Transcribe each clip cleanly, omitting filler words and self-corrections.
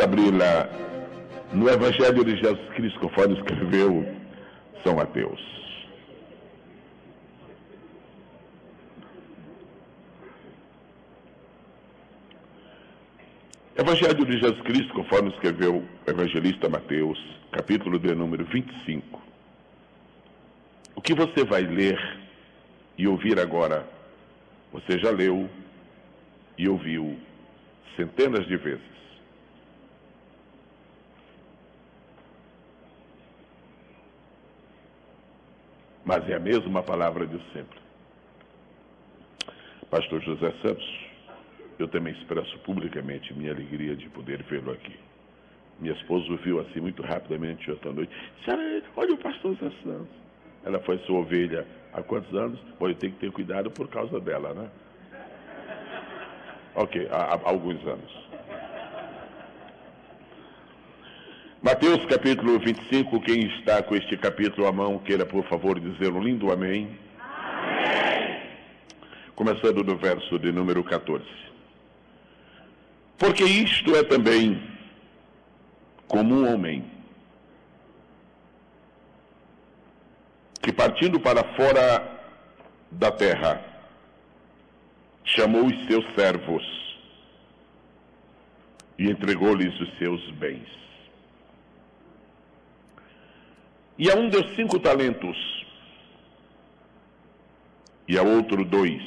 Vamos abri-la no Evangelho de Jesus Cristo, conforme escreveu São Mateus. Evangelho de Jesus Cristo, conforme escreveu o evangelista Mateus, capítulo de número 25. O que você vai ler e ouvir agora, você já leu e ouviu centenas de vezes. Mas é a mesma palavra de sempre. Pastor José Santos, eu também expresso publicamente minha alegria de poder vê-lo aqui. Minha esposa o viu assim muito rapidamente ontem à noite. Senhora, olha o pastor José Santos. Ela foi sua ovelha há quantos anos? Bom, eu tenho que ter cuidado por causa dela, né? Ok, há alguns anos. Mateus capítulo 25, quem está com este capítulo à mão, queira por favor dizer um lindo amém. Amém. Começando no verso de número 14. Porque isto é também como um homem que, partindo para fora da terra, chamou os seus servos e entregou-lhes os seus bens. E a um deu 5 talentos, e a outro 2,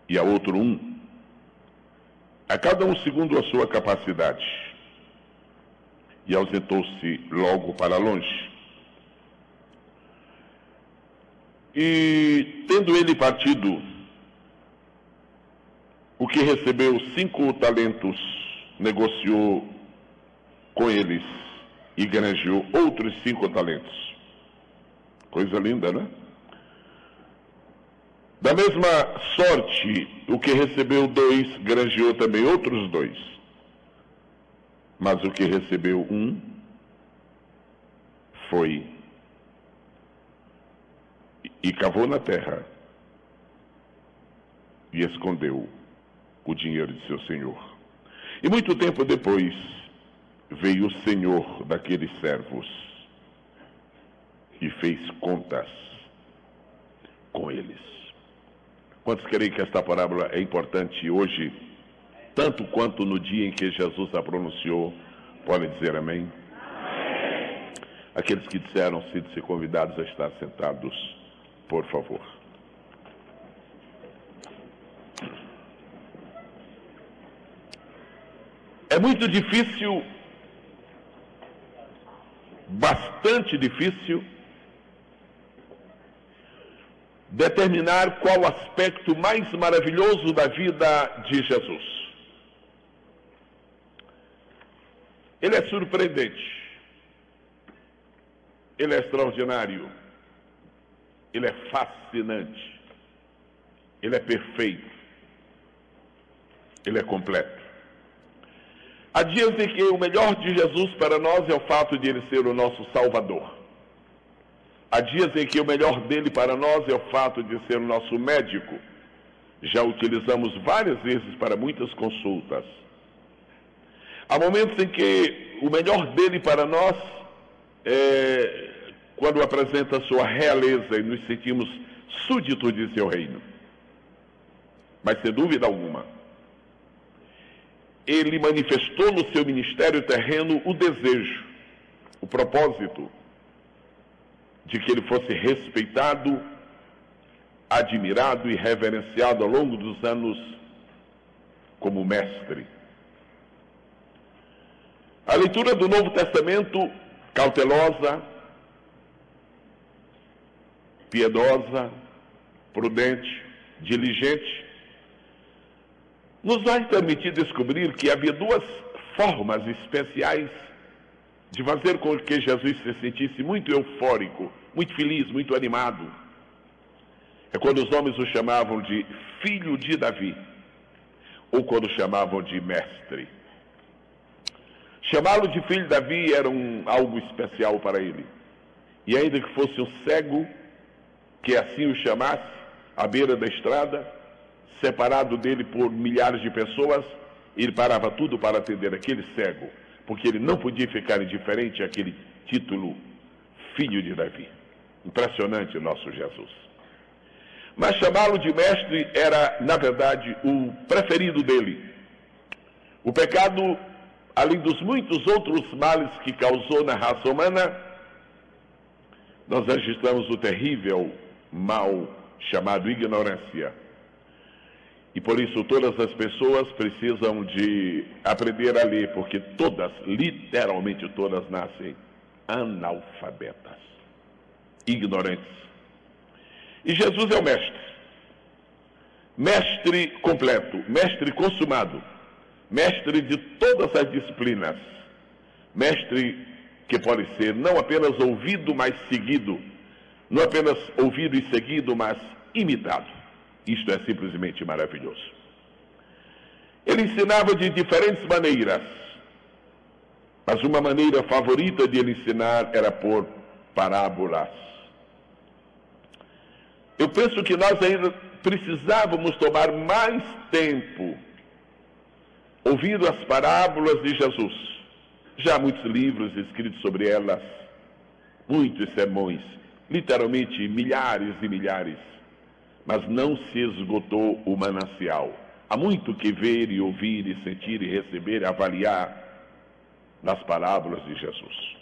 e a outro 1, a cada um segundo a sua capacidade, e ausentou-se logo para longe. E, tendo ele partido, o que recebeu 5 talentos, negociou com eles e granjeou outros 5 talentos. Coisa linda, né? Da mesma sorte, o que recebeu 2, granjeou também outros 2. Mas o que recebeu 1, foi e cavou na terra e escondeu o dinheiro de seu senhor. E muito tempo depois, veio o senhor daqueles servos e fez contas com eles. Quantos creem que esta parábola é importante hoje, tanto quanto no dia em que Jesus a pronunciou? Podem dizer amém? Amém. Aqueles que disseram, sintam-se convidados a estar sentados, por favor. É muito difícil, bastante difícil, determinar qual o aspecto mais maravilhoso da vida de Jesus. Ele é surpreendente, ele é extraordinário, ele é fascinante, ele é perfeito, ele é completo. Há dias em que o melhor de Jesus para nós é o fato de ele ser o nosso Salvador. Há dias em que o melhor dele para nós é o fato de ser o nosso médico. Já utilizamos várias vezes para muitas consultas. Há momentos em que o melhor dele para nós é quando apresenta a sua realeza e nos sentimos súditos de seu reino. Mas sem dúvida alguma, ele manifestou no seu ministério terreno o desejo, o propósito de que ele fosse respeitado, admirado e reverenciado ao longo dos anos como mestre. A leitura do Novo Testamento, cautelosa, piedosa, prudente, diligente, nos vai permitir descobrir que havia 2 formas especiais de fazer com que Jesus se sentisse muito eufórico, muito feliz, muito animado. É quando os homens o chamavam de filho de Davi, ou quando chamavam de mestre. Chamá-lo de filho de Davi era algo especial para ele. E ainda que fosse um cego, que assim o chamasse, à beira da estrada, separado dele por milhares de pessoas, ele parava tudo para atender aquele cego, porque ele não podia ficar indiferente àquele título, filho de Davi. Impressionante o nosso Jesus. Mas chamá-lo de mestre era, na verdade, o preferido dele. O pecado, além dos muitos outros males que causou na raça humana, nós registramos o terrível mal chamado ignorância. E por isso todas as pessoas precisam de aprender a ler, porque todas, literalmente todas, nascem analfabetas, ignorantes. E Jesus é o mestre. Mestre completo, mestre consumado, mestre de todas as disciplinas, mestre que pode ser não apenas ouvido, mas seguido, não apenas ouvido e seguido, mas imitado. Isto é simplesmente maravilhoso. Ele ensinava de diferentes maneiras, mas uma maneira favorita de ele ensinar era por parábolas. Eu penso que nós ainda precisávamos tomar mais tempo ouvindo as parábolas de Jesus. Já há muitos livros escritos sobre elas, muitos sermões, literalmente milhares e milhares, mas não se esgotou o manancial. Há muito que ver e ouvir e sentir e receber e avaliar nas parábolas de Jesus.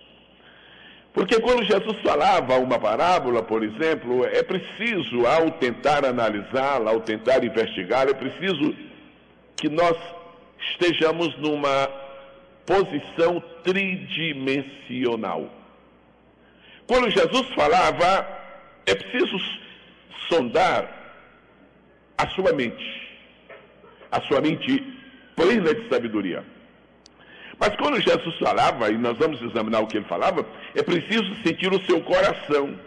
Porque quando Jesus falava uma parábola, por exemplo, é preciso, ao tentar analisá-la, ao tentar investigá-la, é preciso que nós estejamos numa posição tridimensional. Quando Jesus falava, é preciso sondar a sua mente plena de sabedoria. Mas quando Jesus falava, e nós vamos examinar o que ele falava, é preciso sentir o seu coração,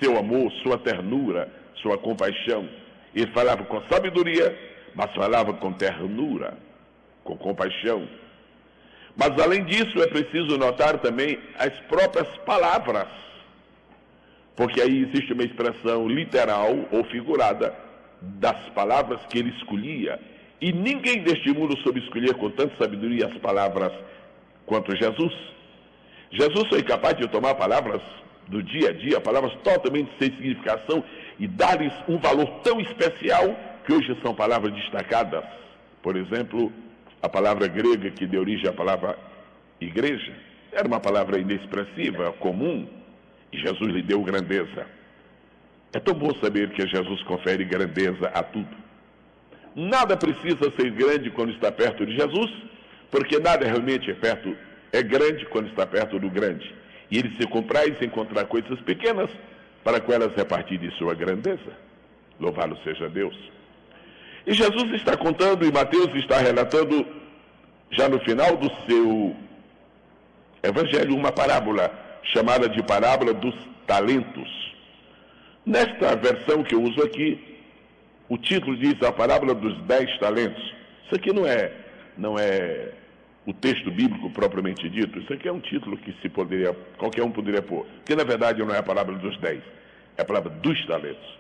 seu amor, sua ternura, sua compaixão. Ele falava com sabedoria, mas falava com ternura, com compaixão. Mas além disso, é preciso notar também as próprias palavras, porque aí existe uma expressão literal ou figurada das palavras que ele escolhia. E ninguém deste mundo soube escolher com tanta sabedoria as palavras quanto Jesus. Jesus foi capaz de tomar palavras do dia a dia, palavras totalmente sem significação, e dar-lhes um valor tão especial que hoje são palavras destacadas. Por exemplo, a palavra grega que deu origem à palavra igreja era uma palavra inexpressiva, comum, e Jesus lhe deu grandeza. É tão bom saber que Jesus confere grandeza a tudo. Nada precisa ser grande quando está perto de Jesus, porque nada realmente é grande quando está perto do grande. E ele se compraz em encontrar coisas pequenas para com elas repartir de sua grandeza. Louvado seja Deus. E Jesus está contando, e Mateus está relatando, já no final do seu evangelho, uma parábola, chamada de parábola dos talentos. Nesta versão que eu uso aqui, o título diz a parábola dos 10 talentos. Isso aqui não é o texto bíblico propriamente dito. Isso aqui é um título que qualquer um poderia pôr. Que na verdade não é a parábola dos 10, é a parábola dos talentos.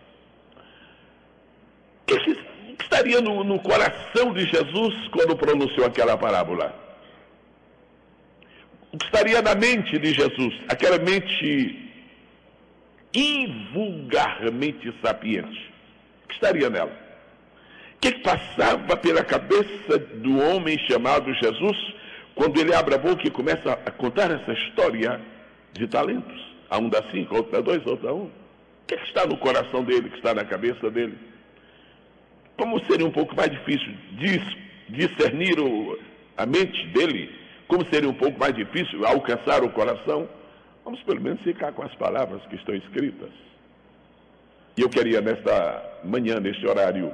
O que estaria no coração de Jesus quando pronunciou aquela parábola? O que estaria na mente de Jesus? Aquela mente invulgarmente sapiente. O que estaria nela? O que passava pela cabeça do homem chamado Jesus quando ele abre a boca e começa a contar essa história de talentos? A um dá 5, a outro dá 2, a outro dá 1. O que está no coração dele, que está na cabeça dele? Como seria um pouco mais difícil discernir a mente dele? Como seria um pouco mais difícil alcançar o coração? Vamos pelo menos ficar com as palavras que estão escritas. E eu queria nesta manhã, neste horário,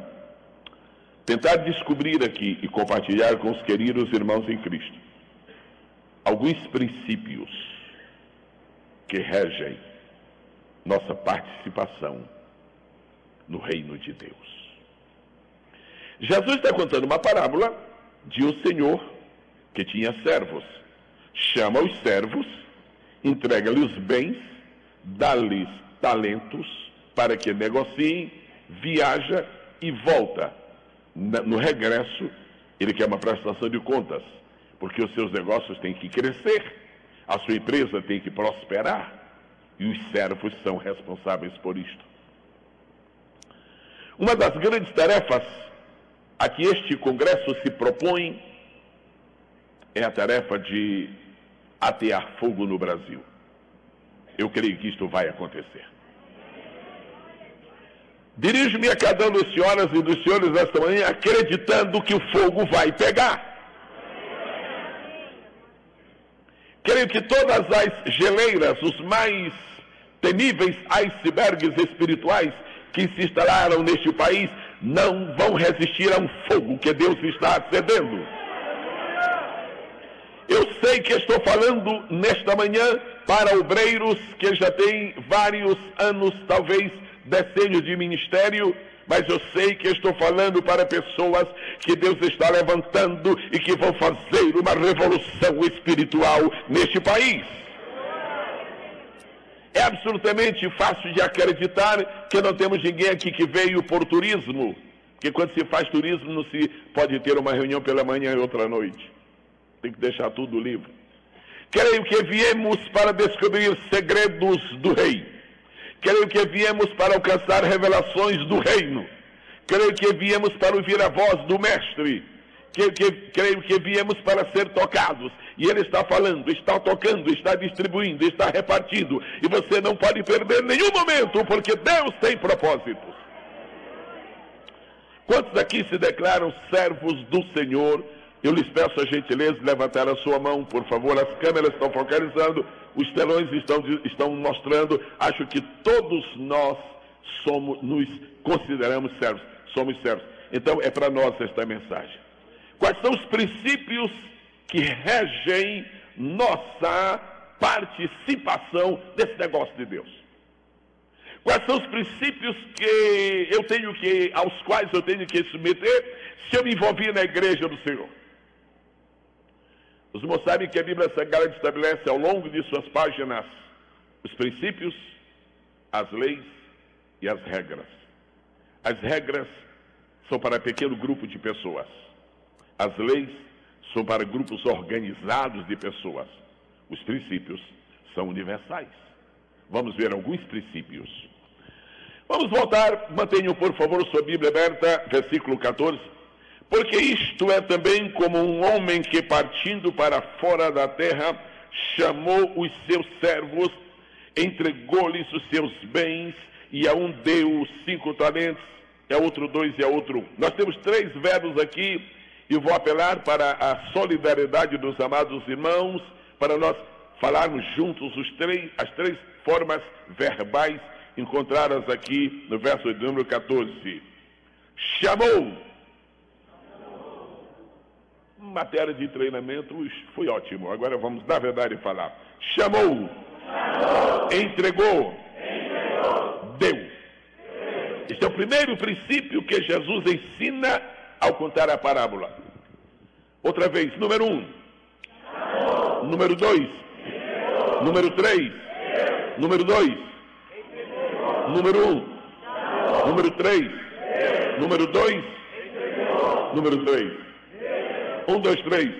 tentar descobrir aqui e compartilhar com os queridos irmãos em Cristo alguns princípios que regem nossa participação no reino de Deus. Jesus está contando uma parábola de um senhor que tinha servos. Chama os servos, entrega-lhes os bens, dá-lhes talentos para que negociem, viaja e volta. No regresso, Ele quer uma prestação de contas, porque os seus negócios têm que crescer, a sua empresa tem que prosperar, e os servos são responsáveis por isto. Uma das grandes tarefas a que este Congresso se propõe é a tarefa de atear fogo no Brasil. Eu creio que isto vai acontecer. Dirijo-me a cada um dos senhoras e dos senhores nesta manhã acreditando que o fogo vai pegar. Creio que todas as geleiras, os mais temíveis icebergs espirituais que se instalaram neste país não vão resistir a um fogo que Deus está acendendo. Eu sei que estou falando nesta manhã para obreiros que já têm vários anos, talvez decênios de ministério, mas eu sei que estou falando para pessoas que Deus está levantando e que vão fazer uma revolução espiritual neste país. É absolutamente fácil de acreditar que não temos ninguém aqui que veio por turismo, porque quando se faz turismo não se pode ter uma reunião pela manhã e outra à noite. Tem que deixar tudo livre. Creio que viemos para descobrir segredos do rei. Creio que viemos para alcançar revelações do reino. Creio que viemos para ouvir a voz do mestre. Creio que viemos para ser tocados. E ele está falando, está tocando, está distribuindo, está repartindo. E você não pode perder nenhum momento, porque Deus tem propósitos. Quantos aqui se declaram servos do Senhor? Eu lhes peço a gentileza de levantar a sua mão, por favor. As câmeras estão focalizando, os telões estão mostrando. Acho que todos nós nos consideramos servos, somos servos. Então é para nós esta mensagem. Quais são os princípios que regem nossa participação nesse negócio de Deus? Quais são os princípios aos quais eu tenho que submeter se eu me envolver na igreja do Senhor? Os irmãos sabem que a Bíblia Sagrada estabelece ao longo de suas páginas os princípios, as leis e as regras. As regras são para pequeno grupo de pessoas. As leis são para grupos organizados de pessoas. Os princípios são universais. Vamos ver alguns princípios. Vamos voltar, mantenham por favor sua Bíblia aberta, versículo 14. Porque isto é também como um homem que partindo para fora da terra, chamou os seus servos, entregou-lhes os seus bens, e a um deu 5 talentos, e a outro 2 e a outro 1. Nós temos 3 verbos aqui, e vou apelar para a solidariedade dos amados irmãos, para nós falarmos juntos as 3 formas verbais encontradas aqui no verso de número 14. Chamou. Matéria de treinamento foi ótimo. Agora vamos, na verdade, falar. Chamou. Entregou. Deu. Este é o primeiro princípio que Jesus ensina ao contar a parábola. Outra vez, número 1. Número 2. Número 3. Número 2. Número 1. Número 3. Número 2. Número 3. 1, 2, 3.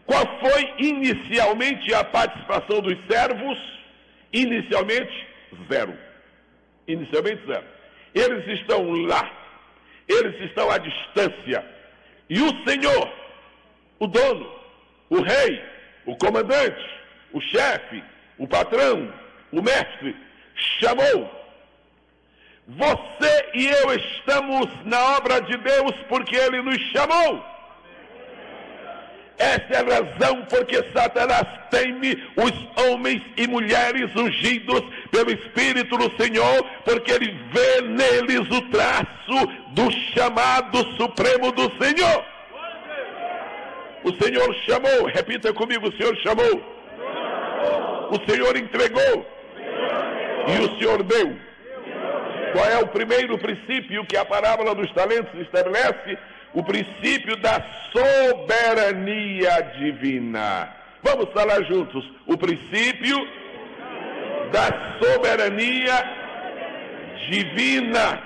Qual foi inicialmente a participação dos servos? Inicialmente, 0. Inicialmente, 0. Eles estão lá. Eles estão à distância. E o Senhor, o dono, o rei, o comandante, o chefe, o patrão, o mestre, chamou. Você e eu estamos na obra de Deus porque Ele nos chamou. Essa é a razão porque Satanás teme os homens e mulheres ungidos pelo Espírito do Senhor, porque ele vê neles o traço do chamado supremo do Senhor. O Senhor chamou, repita comigo, o Senhor chamou. O Senhor entregou. E o Senhor deu. Qual é o primeiro princípio que a parábola dos talentos estabelece? O princípio da soberania divina. Vamos falar juntos. O princípio da soberania divina.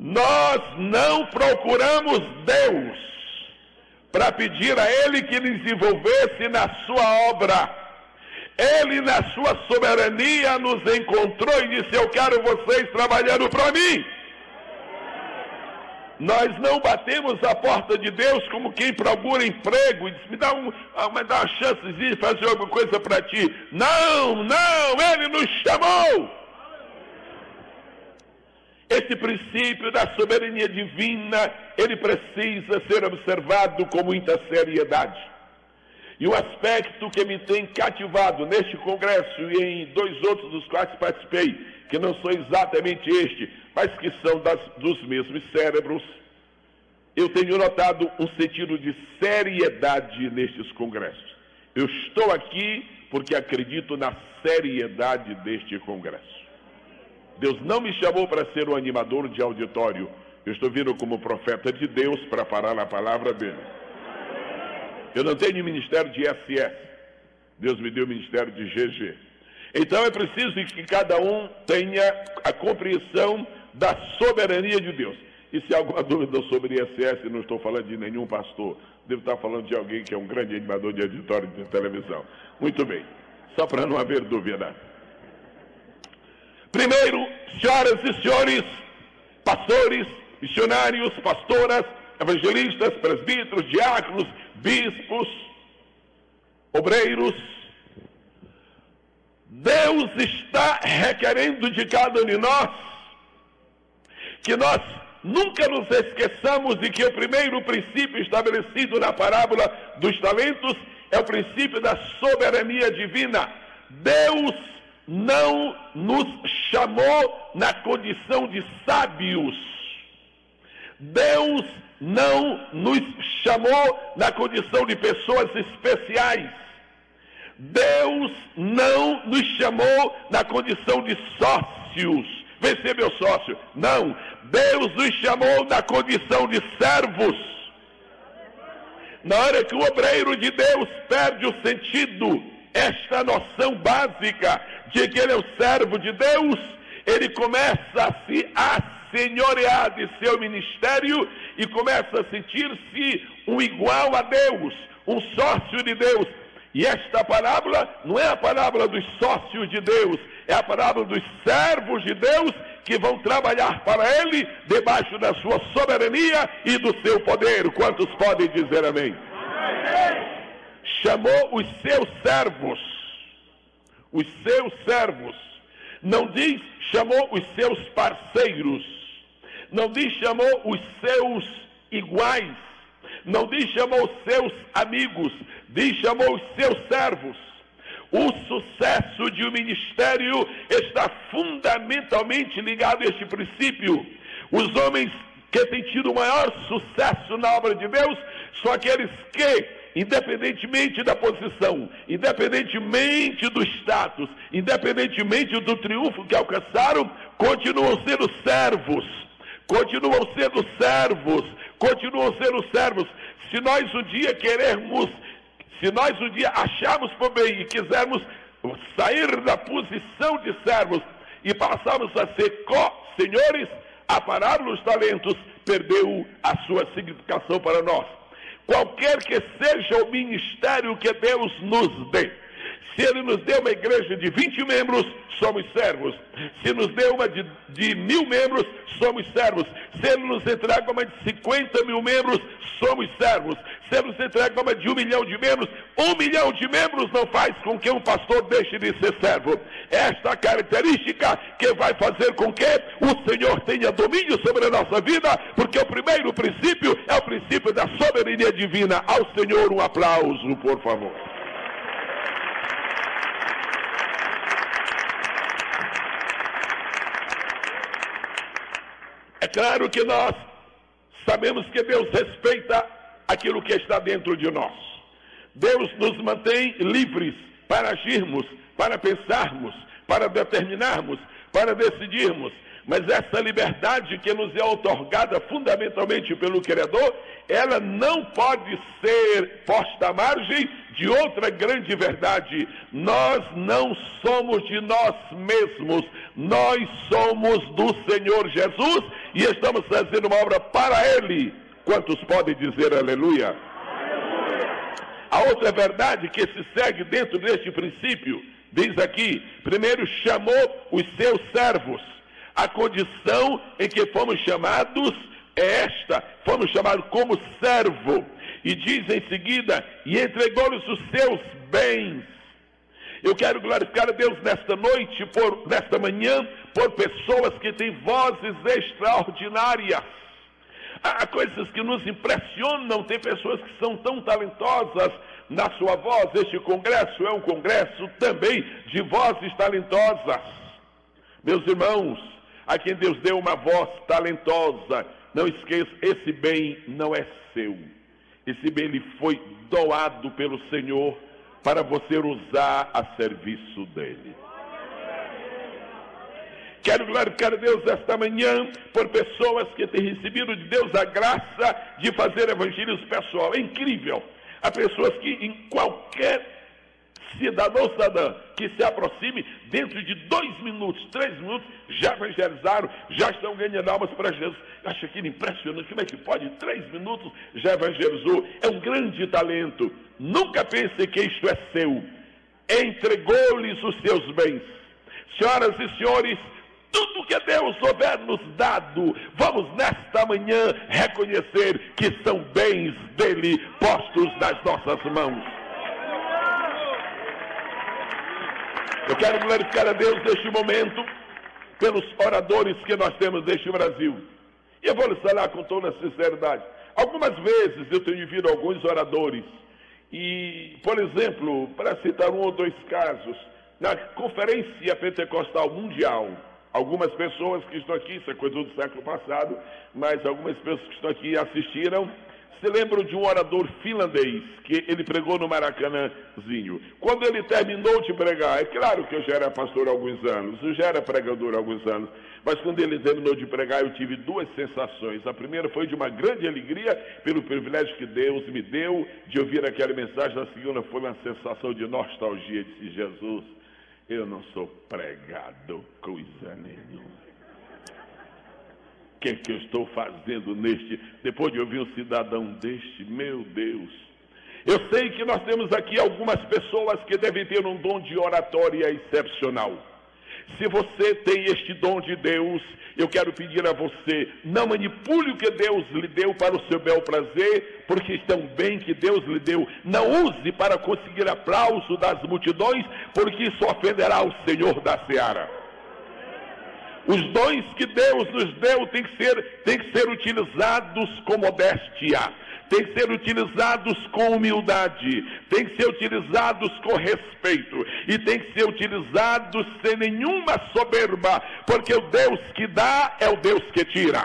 Nós não procuramos Deus para pedir a Ele que nos envolvesse na sua obra. Ele, na sua soberania, nos encontrou e disse: eu quero vocês trabalhando para mim. Nós não batemos a porta de Deus como quem procura emprego e diz: me dá uma chance de fazer alguma coisa para ti. Não, Ele nos chamou. Esse princípio da soberania divina, ele precisa ser observado com muita seriedade. E o aspecto que me tem cativado neste congresso e em 2 outros dos quais participei, que não são exatamente este, mas que são dos mesmos cérebros, eu tenho notado um sentido de seriedade nestes congressos. Eu estou aqui porque acredito na seriedade deste congresso. Deus não me chamou para ser um animador de auditório. Eu estou vindo como profeta de Deus para falar a palavra dele. Eu não tenho ministério de SS. Deus me deu o ministério de GG. Então é preciso que cada um tenha a compreensão da soberania de Deus. E se há alguma dúvida sobre ISS, não estou falando de nenhum pastor. Devo estar falando de alguém que é um grande animador de auditório de televisão. Muito bem. Só para não haver dúvida. Primeiro, senhoras e senhores, pastores, missionários, pastoras, evangelistas, presbíteros, diáconos, bispos, obreiros, Deus está requerendo de cada um de nós que nós nunca nos esqueçamos de que o primeiro princípio estabelecido na parábola dos talentos é o princípio da soberania divina. Deus não nos chamou na condição de sábios. Deus não nos chamou na condição de pessoas especiais. Deus não nos chamou na condição de sócios. Vem ser meu sócio. Não. Deus nos chamou na condição de servos. Na hora que o obreiro de Deus perde o sentido, esta noção básica de que ele é o servo de Deus, ele começa a se assenhorear de seu ministério e começa a sentir-se um igual a Deus, um sócio de Deus. E esta parábola não é a parábola dos sócios de Deus, é a parábola dos servos de Deus que vão trabalhar para Ele debaixo da sua soberania e do seu poder. Quantos podem dizer amém? Amém. Chamou os seus servos. Os seus servos. Não diz chamou os seus parceiros. Não diz chamou os seus iguais. Não diz chamou os seus amigos. Diz chamou os seus servos. O sucesso de um ministério está fundamentalmente ligado a este princípio. Os homens que têm tido o maior sucesso na obra de Deus são aqueles que, independentemente da posição, independentemente do status, independentemente do triunfo que alcançaram, continuam sendo servos. Continuam sendo servos. Continuam sendo servos. Se nós um dia acharmos por bem e quisermos sair da posição de servos e passarmos a ser co-senhores, a parábola dos talentos perdeu a sua significação para nós. Qualquer que seja o ministério que Deus nos dê, se Ele nos deu uma igreja de 20 membros, somos servos. Se nos deu uma de 1.000 membros, somos servos. Se Ele nos entrega uma de 50 mil membros, somos servos. Se Ele nos entrega uma de 1 milhão de membros, 1 milhão de membros não faz com que um pastor deixe de ser servo. Esta característica que vai fazer com que o Senhor tenha domínio sobre a nossa vida, porque o primeiro princípio é o princípio da soberania divina. Ao Senhor um aplauso, por favor. É claro que nós sabemos que Deus respeita aquilo que está dentro de nós. Deus nos mantém livres para agirmos, para pensarmos, para determinarmos, para decidirmos. Mas essa liberdade que nos é outorgada fundamentalmente pelo Criador, ela não pode ser posta à margem de outra grande verdade. Nós não somos de nós mesmos, nós somos do Senhor Jesus e estamos fazendo uma obra para Ele. Quantos podem dizer aleluia? A outra verdade que se segue dentro deste princípio, diz aqui, primeiro chamou os seus servos. A condição em que fomos chamados é esta, fomos chamados como servo. E diz em seguida, e entregou-lhes os seus bens. Eu quero glorificar a Deus nesta noite, nesta manhã, por pessoas que têm vozes extraordinárias. Há coisas que nos impressionam, tem pessoas que são tão talentosas na sua voz. Este congresso é um congresso também de vozes talentosas. Meus irmãos, a quem Deus deu uma voz talentosa, não esqueça, esse bem não é seu. Esse bem lhe foi doado pelo Senhor para você usar a serviço dele. Quero glorificar a Deus esta manhã por pessoas que têm recebido de Deus a graça de fazer evangelismo pessoal. É incrível. Há pessoas que em qualquer cidadão ou cidadã que se aproxime, dentro de 2 minutos, 3 minutos, já evangelizaram, já estão ganhando almas para Jesus. Eu acho aquilo impressionante. Como é que pode? 3 minutos já evangelizou. É um grande talento. Nunca pense que isto é seu. Entregou-lhes os seus bens. Senhoras e senhores, tudo que Deus houver nos dado, vamos nesta manhã reconhecer que são bens dele postos nas nossas mãos. Eu quero glorificar a Deus neste momento pelos oradores que nós temos neste Brasil. E eu vou lhe falar com toda sinceridade. Algumas vezes eu tenho visto alguns oradores e, por exemplo, para citar 1 ou 2 casos, na Conferência Pentecostal Mundial, algumas pessoas que estão aqui, isso é coisa do século passado, mas algumas pessoas que estão aqui assistiram, se lembram de um orador finlandês, que ele pregou no Maracanãzinho. Quando ele terminou de pregar, é claro que eu já era pastor há alguns anos, eu já era pregador há alguns anos, mas quando ele terminou de pregar, eu tive 2 sensações. A primeira foi de uma grande alegria pelo privilégio que Deus me deu de ouvir aquela mensagem. A segunda foi uma sensação de nostalgia. Eu disse, Jesus, eu não sou pregado coisa nenhuma. O que é que eu estou fazendo depois de ouvir um cidadão deste? Meu Deus! Eu sei que nós temos aqui algumas pessoas que devem ter um dom de oratória excepcional. Se você tem este dom de Deus, eu quero pedir a você, não manipule o que Deus lhe deu para o seu bel prazer, porque está um bem que Deus lhe deu. Não use para conseguir aplauso das multidões, porque isso ofenderá o Senhor da seara. Os dons que Deus nos deu têm que ser utilizados com modéstia, têm que ser utilizados com humildade, têm que ser utilizados com respeito e têm que ser utilizados sem nenhuma soberba, porque o Deus que dá é o Deus que tira.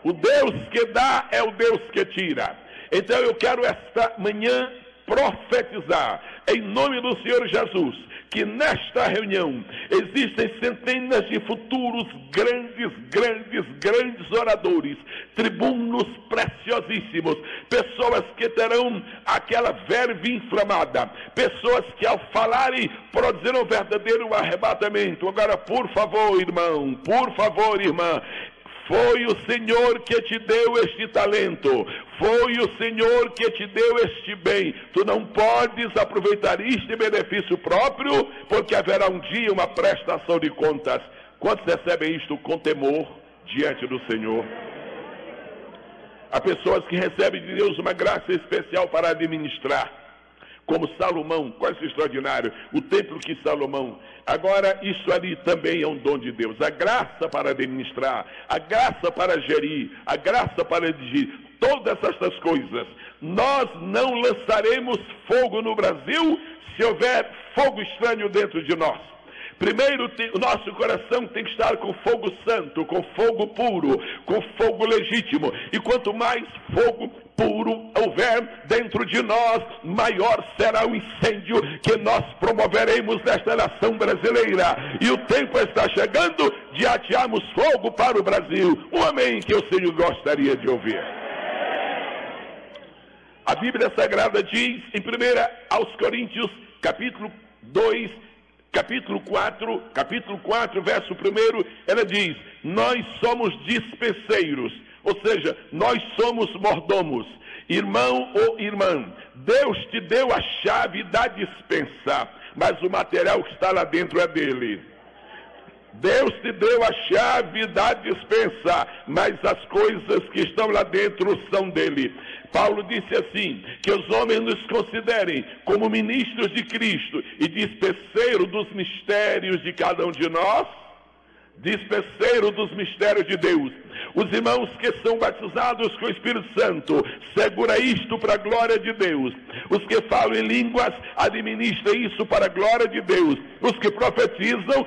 O Deus que dá é o Deus que tira. Então eu quero esta manhã profetizar, em nome do Senhor Jesus, que nesta reunião existem centenas de futuros grandes oradores, tribunos preciosíssimos, pessoas que terão aquela verve inflamada, pessoas que ao falarem produzirão um verdadeiro arrebatamento. Agora, por favor, irmão, por favor, irmã, foi o Senhor que te deu este talento, foi o Senhor que te deu este bem. Tu não podes aproveitar isto em benefício próprio, porque haverá um dia uma prestação de contas. Quantos recebem isto com temor diante do Senhor? Há pessoas que recebem de Deus uma graça especial para administrar, como Salomão. Quase extraordinário, o templo que Salomão. Agora, isso ali também é um dom de Deus. A graça para administrar, a graça para gerir, a graça para dirigir, todas essas coisas. Nós não lançaremos fogo no Brasil se houver fogo estranho dentro de nós. Primeiro, o nosso coração tem que estar com fogo santo, com fogo puro, com fogo legítimo. E quanto mais fogo puro houver dentro de nós, maior será o incêndio que nós promoveremos nesta nação brasileira. E o tempo está chegando de atearmos fogo para o Brasil. Um amém que o Senhor gostaria de ouvir. A Bíblia Sagrada diz em 1 aos Coríntios, capítulo 2, capítulo 4, verso 1, ela diz: nós somos dispenseiros, ou seja, nós somos mordomos. Irmão ou irmã, Deus te deu a chave da dispensa, mas o material que está lá dentro é dele. Deus te deu a chave da dispensa, mas as coisas que estão lá dentro são dele. Paulo disse assim, que os homens nos considerem como ministros de Cristo e dispenseiro dos mistérios de cada um de nós, dispenseiro dos mistérios de Deus. Os irmãos que são batizados com o Espírito Santo, segura isto para a glória de Deus. Os que falam em línguas, administra isso para a glória de Deus. Os que profetizam,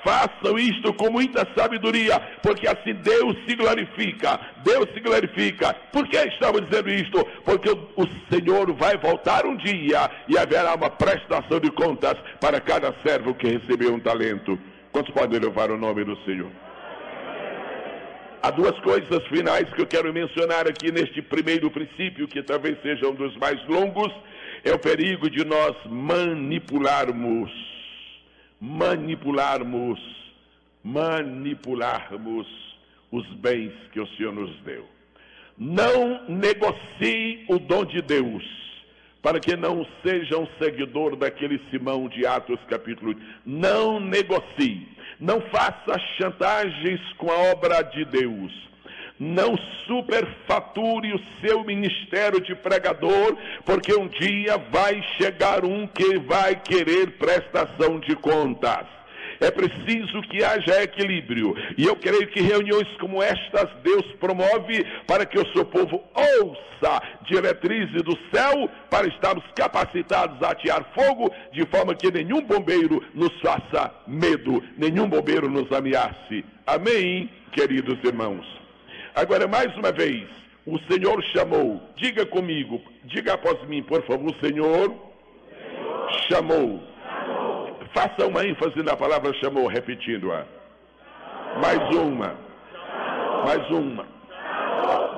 façam isto com muita sabedoria, porque assim Deus se glorifica. Deus se glorifica. Por que estamos dizendo isto? Porque o Senhor vai voltar um dia e haverá uma prestação de contas para cada servo que recebeu um talento. Quantos podem louvar o nome do Senhor? Há duas coisas finais que eu quero mencionar aqui neste primeiro princípio, que talvez seja um dos mais longos. É o perigo de nós manipularmos os bens que o Senhor nos deu. Não negocie o dom de Deus, para que não seja um seguidor daquele Simão de Atos capítulo 8. Não negocie, não faça chantagens com a obra de Deus. Não superfature o seu ministério de pregador, porque um dia vai chegar um que vai querer prestação de contas. É preciso que haja equilíbrio, e eu creio que reuniões como estas Deus promove para que o seu povo ouça diretrizes do céu, para estarmos capacitados a atear fogo, de forma que nenhum bombeiro nos faça medo, nenhum bombeiro nos ameace. Amém, queridos irmãos? Agora, mais uma vez, o Senhor chamou. Diga comigo, diga após mim, por favor: o Senhor chamou. Faça uma ênfase na palavra chamou, repetindo-a. Mais uma.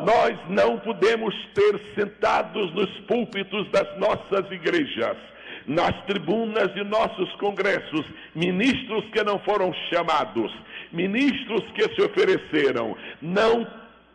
Nós não podemos ter sentados nos púlpitos das nossas igrejas, nas tribunas de nossos congressos, ministros que não foram chamados, ministros que se ofereceram. Não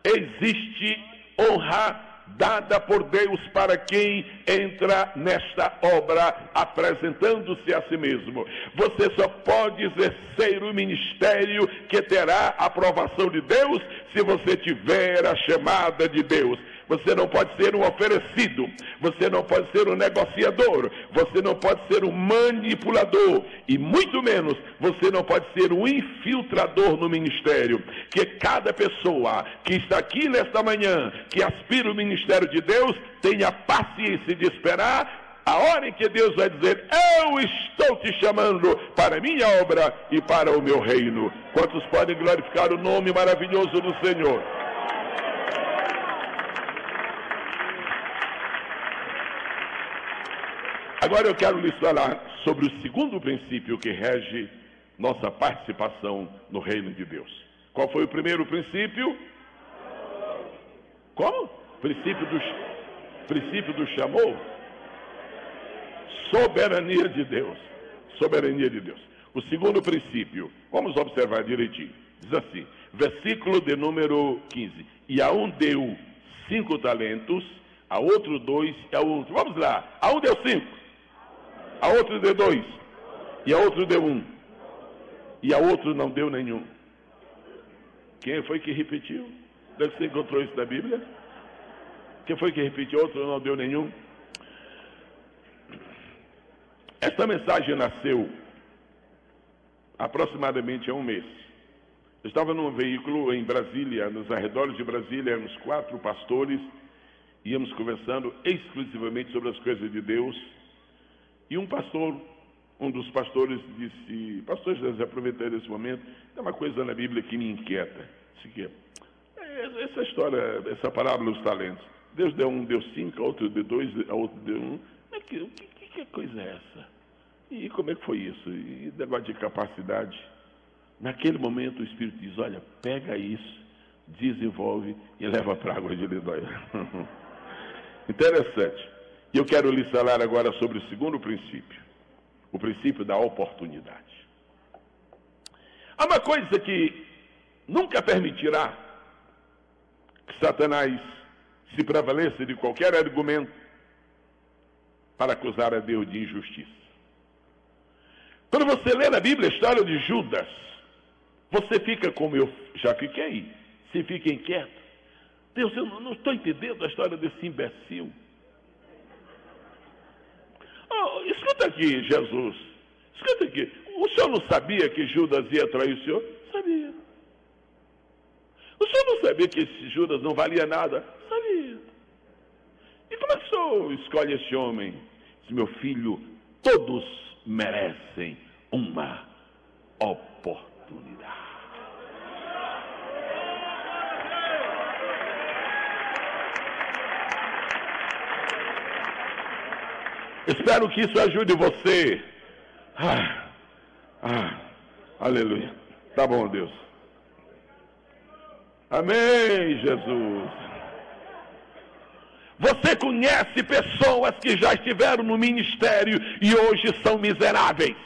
existe honra dada por Deus para quem entra nesta obra apresentando-se a si mesmo. Você só pode exercer o ministério que terá a aprovação de Deus se você tiver a chamada de Deus. Você não pode ser um oferecido, você não pode ser um negociador, você não pode ser um manipulador, e muito menos você não pode ser um infiltrador no ministério. Que cada pessoa que está aqui nesta manhã, que aspira o ministério de Deus, tenha paciência de esperar a hora em que Deus vai dizer: eu estou te chamando para a minha obra e para o meu reino. Quantos podem glorificar o nome maravilhoso do Senhor? Agora eu quero lhes falar sobre o segundo princípio que rege nossa participação no reino de Deus. Qual foi o primeiro princípio? Como? Princípio do chamou? Soberania de Deus. Soberania de Deus. O segundo princípio, vamos observar direitinho. Diz assim, versículo de número 15. E a um deu 5 talentos, a outro 2, e a outro... Vamos lá. A um deu 5. A outro deu 2, e a outro deu 1, e a outro não deu nenhum. Quem foi que repetiu? Você encontrou isso na Bíblia? Quem foi que repetiu? Outro não deu nenhum. Esta mensagem nasceu aproximadamente há um mês. Eu estava num veículo em Brasília, nos arredores de Brasília, éramos 4 pastores, íamos conversando exclusivamente sobre as coisas de Deus. E um dos pastores disse: pastor Jesus, aproveitando esse momento, tem uma coisa na Bíblia que me inquieta. Essa história, essa parábola dos talentos. Deus deu um, deu 5, a outro deu 2, a outro deu 1. Que coisa é essa? E como é que foi isso? E negócio de capacidade. Naquele momento o Espírito diz, olha, pega isso, desenvolve e leva para a água de Lindóia. Interessante. E eu quero lhes falar agora sobre o segundo princípio. O princípio da oportunidade. Há uma coisa que nunca permitirá que Satanás se prevaleça de qualquer argumento para acusar a Deus de injustiça. Quando você lê na Bíblia a história de Judas, você fica como eu já fiquei. Você fica inquieto. Deus, eu não estou entendendo a história desse imbecil. Oh, escuta aqui, Jesus. Escuta aqui. O senhor não sabia que Judas ia trair o senhor? Sabia. O senhor não sabia que esse Judas não valia nada? Sabia. E como é que o senhor escolhe esse homem? Diz, meu filho, todos merecem uma oportunidade. Espero que isso ajude você. Aleluia. Tá bom, Deus. Amém, Jesus. Você conhece pessoas que já estiveram no ministério e hoje são miseráveis.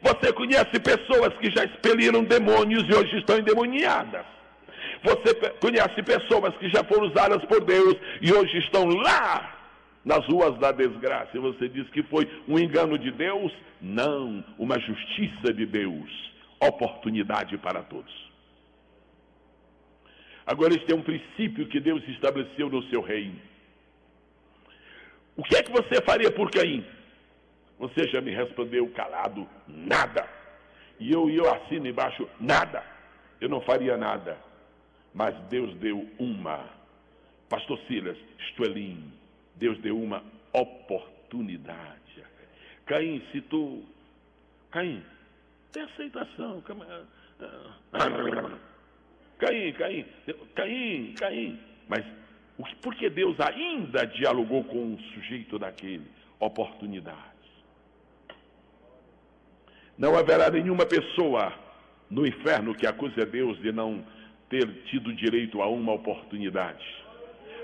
Você conhece pessoas que já expeliram demônios e hoje estão endemoniadas. Você conhece pessoas que já foram usadas por Deus e hoje estão lá nas ruas da desgraça. E você diz que foi um engano de Deus? Não, uma justiça de Deus. Oportunidade para todos. Agora, este é um princípio que Deus estabeleceu no seu reino. O que é que você faria por Caim? Você já me respondeu calado, nada. E eu assino embaixo, nada. Eu não faria nada. Mas Deus deu uma. Pastor Silas, Estuelim, Deus deu uma oportunidade. Caim, se tu... Caim, tem aceitação. Caim. Mas por que Deus ainda dialogou com um sujeito daquele? Oportunidade. Não haverá nenhuma pessoa no inferno que acuse a Deus de não ter tido direito a uma oportunidade.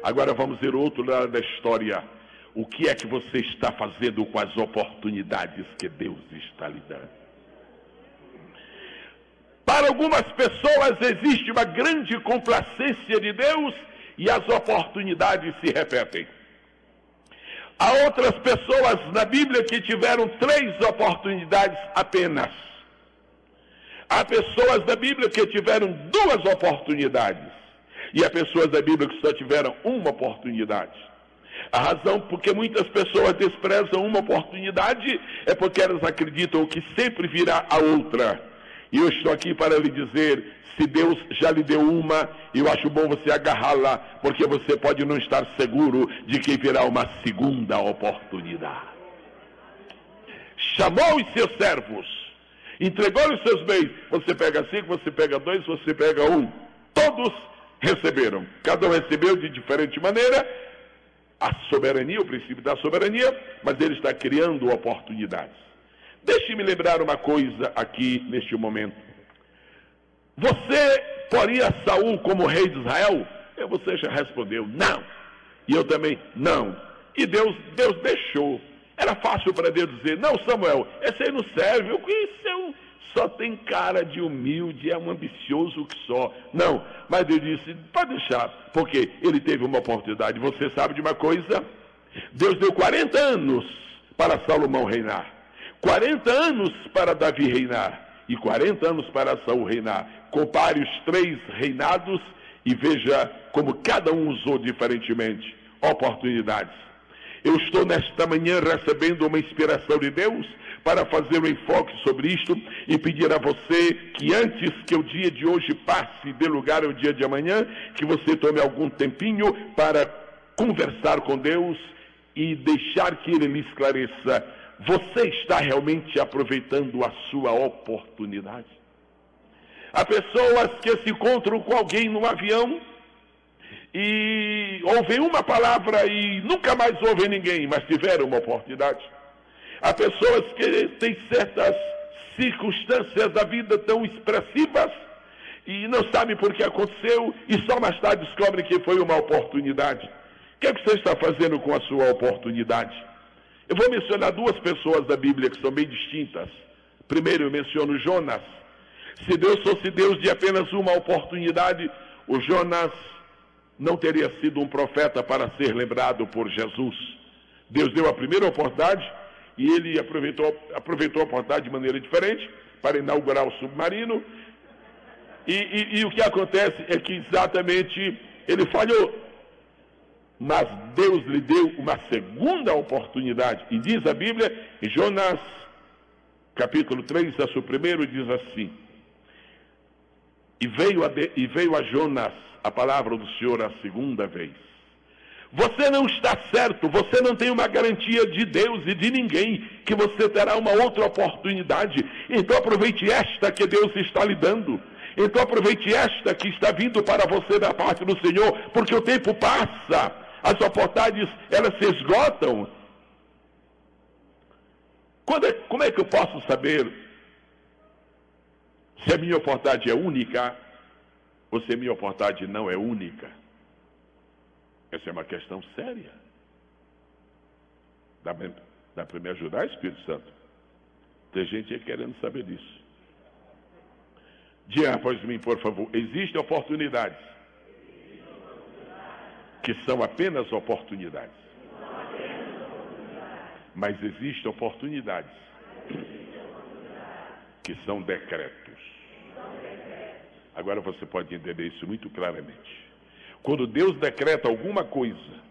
Agora vamos ver o outro lado da história. O que é que você está fazendo com as oportunidades que Deus está lhe dando? Para algumas pessoas existe uma grande complacência de Deus e as oportunidades se repetem. Há outras pessoas na Bíblia que tiveram 3 oportunidades apenas. Há pessoas da Bíblia que tiveram 2 oportunidades. E há pessoas da Bíblia que só tiveram uma oportunidade. A razão porque muitas pessoas desprezam uma oportunidade é porque elas acreditam que sempre virá a outra. E eu estou aqui para lhe dizer, se Deus já lhe deu uma, eu acho bom você agarrá-la, porque você pode não estar seguro de que virá uma segunda oportunidade. Chamou os seus servos, entregou os seus bens, você pega 5, você pega 2, você pega 1. Todos receberam, cada um recebeu de diferente maneira, a soberania, o princípio da soberania, mas ele está criando oportunidades. Deixe-me lembrar uma coisa aqui neste momento. Você poria Saul como rei de Israel? Você já respondeu, não. E eu também, não. E Deus deixou. Era fácil para Deus dizer, não, Samuel, esse aí não serve. Isso só tem cara de humilde, é um ambicioso que só. Não, mas Deus disse, pode deixar, porque ele teve uma oportunidade. Você sabe de uma coisa? Deus deu 40 anos para Salomão reinar. 40 anos para Davi reinar e 40 anos para Saul reinar. Compare os 3 reinados e veja como cada um usou diferentemente oportunidades. Eu estou nesta manhã recebendo uma inspiração de Deus para fazer um enfoque sobre isto e pedir a você que antes que o dia de hoje passe e dê lugar ao dia de amanhã, que você tome algum tempinho para conversar com Deus e deixar que Ele lhe esclareça. Você está realmente aproveitando a sua oportunidade? Há pessoas que se encontram com alguém no avião e ouvem uma palavra e nunca mais ouvem ninguém, mas tiveram uma oportunidade. Há pessoas que têm certas circunstâncias da vida tão expressivas e não sabem por que aconteceu e só mais tarde descobrem que foi uma oportunidade. O que é que você está fazendo com a sua oportunidade? Eu vou mencionar duas pessoas da Bíblia que são bem distintas. Primeiro eu menciono Jonas. Se Deus fosse Deus de apenas uma oportunidade, o Jonas não teria sido um profeta para ser lembrado por Jesus. Deus deu a primeira oportunidade e ele aproveitou a oportunidade de maneira diferente para inaugurar o submarino. E o que acontece é que exatamente ele falhou. Mas Deus lhe deu uma segunda oportunidade. E diz a Bíblia, em Jonas, capítulo 3, verso 1, diz assim: E veio a Jonas a palavra do Senhor a segunda vez. Você não está certo, você não tem uma garantia de Deus e de ninguém que você terá uma outra oportunidade. Então aproveite esta que Deus está lhe dando. Então aproveite esta que está vindo para você da parte do Senhor, porque o tempo passa, as oportunidades elas se esgotam. Como é que eu posso saber se a minha oportunidade é única ou se a minha oportunidade não é única? Essa é uma questão séria. Dá para me ajudar, Espírito Santo? Tem gente aí querendo saber disso. Diga após mim, por favor. Existem oportunidades que são apenas oportunidades. Mas existem oportunidades que são decretos. Agora você pode entender isso muito claramente. Quando Deus decreta alguma coisa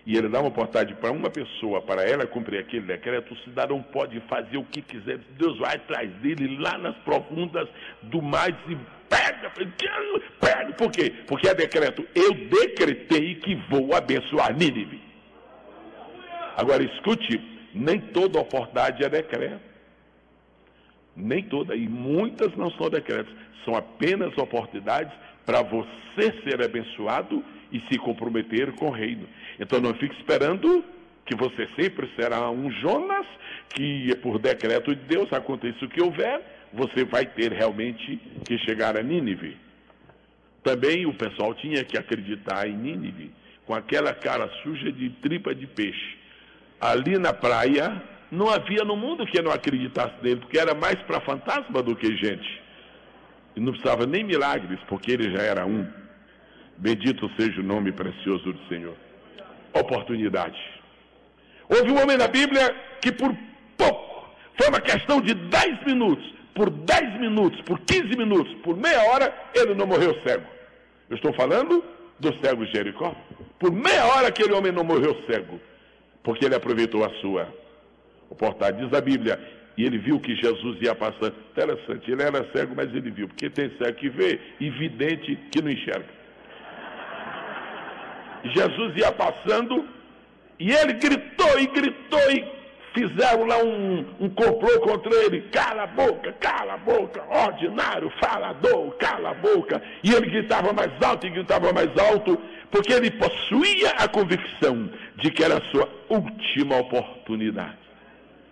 e Ele dá uma oportunidade para uma pessoa, para ela cumprir aquele decreto, o cidadão pode fazer o que quiser. Deus vai atrás dele lá nas profundas do mar e pega. Por quê? Porque é decreto. Eu decretei que vou abençoar Nínive. Agora escute, nem toda oportunidade é decreto. Nem toda, e muitas não são decretos. São apenas oportunidades para você ser abençoado e se comprometer com o reino. Então não fique esperando que você sempre será um Jonas, que por decreto de Deus, aconteça o que houver, você vai ter realmente que chegar a Nínive. Também o pessoal tinha que acreditar em Nínive, com aquela cara suja de tripa de peixe. Ali na praia, não havia no mundo que não acreditasse nele, porque era mais para fantasma do que gente. E não precisava nem milagres, porque ele já era um. Bendito seja o nome precioso do Senhor. Oportunidade. Houve um homem na Bíblia que por pouco, foi uma questão de 10 minutos, por 10 minutos, por 15 minutos, por meia hora, ele não morreu cego. Eu estou falando do cego de Jericó. Por meia hora aquele homem não morreu cego, porque ele aproveitou a sua oportunidade. Diz a Bíblia, e ele viu que Jesus ia passando. Interessante, ele era cego, mas ele viu, porque tem cego que vê e vidente que não enxerga. Jesus ia passando e ele gritou e fizeram lá um complô contra ele. Cala a boca, ordinário, falador, cala a boca. E ele gritava mais alto e gritava mais alto, porque ele possuía a convicção de que era a sua última oportunidade.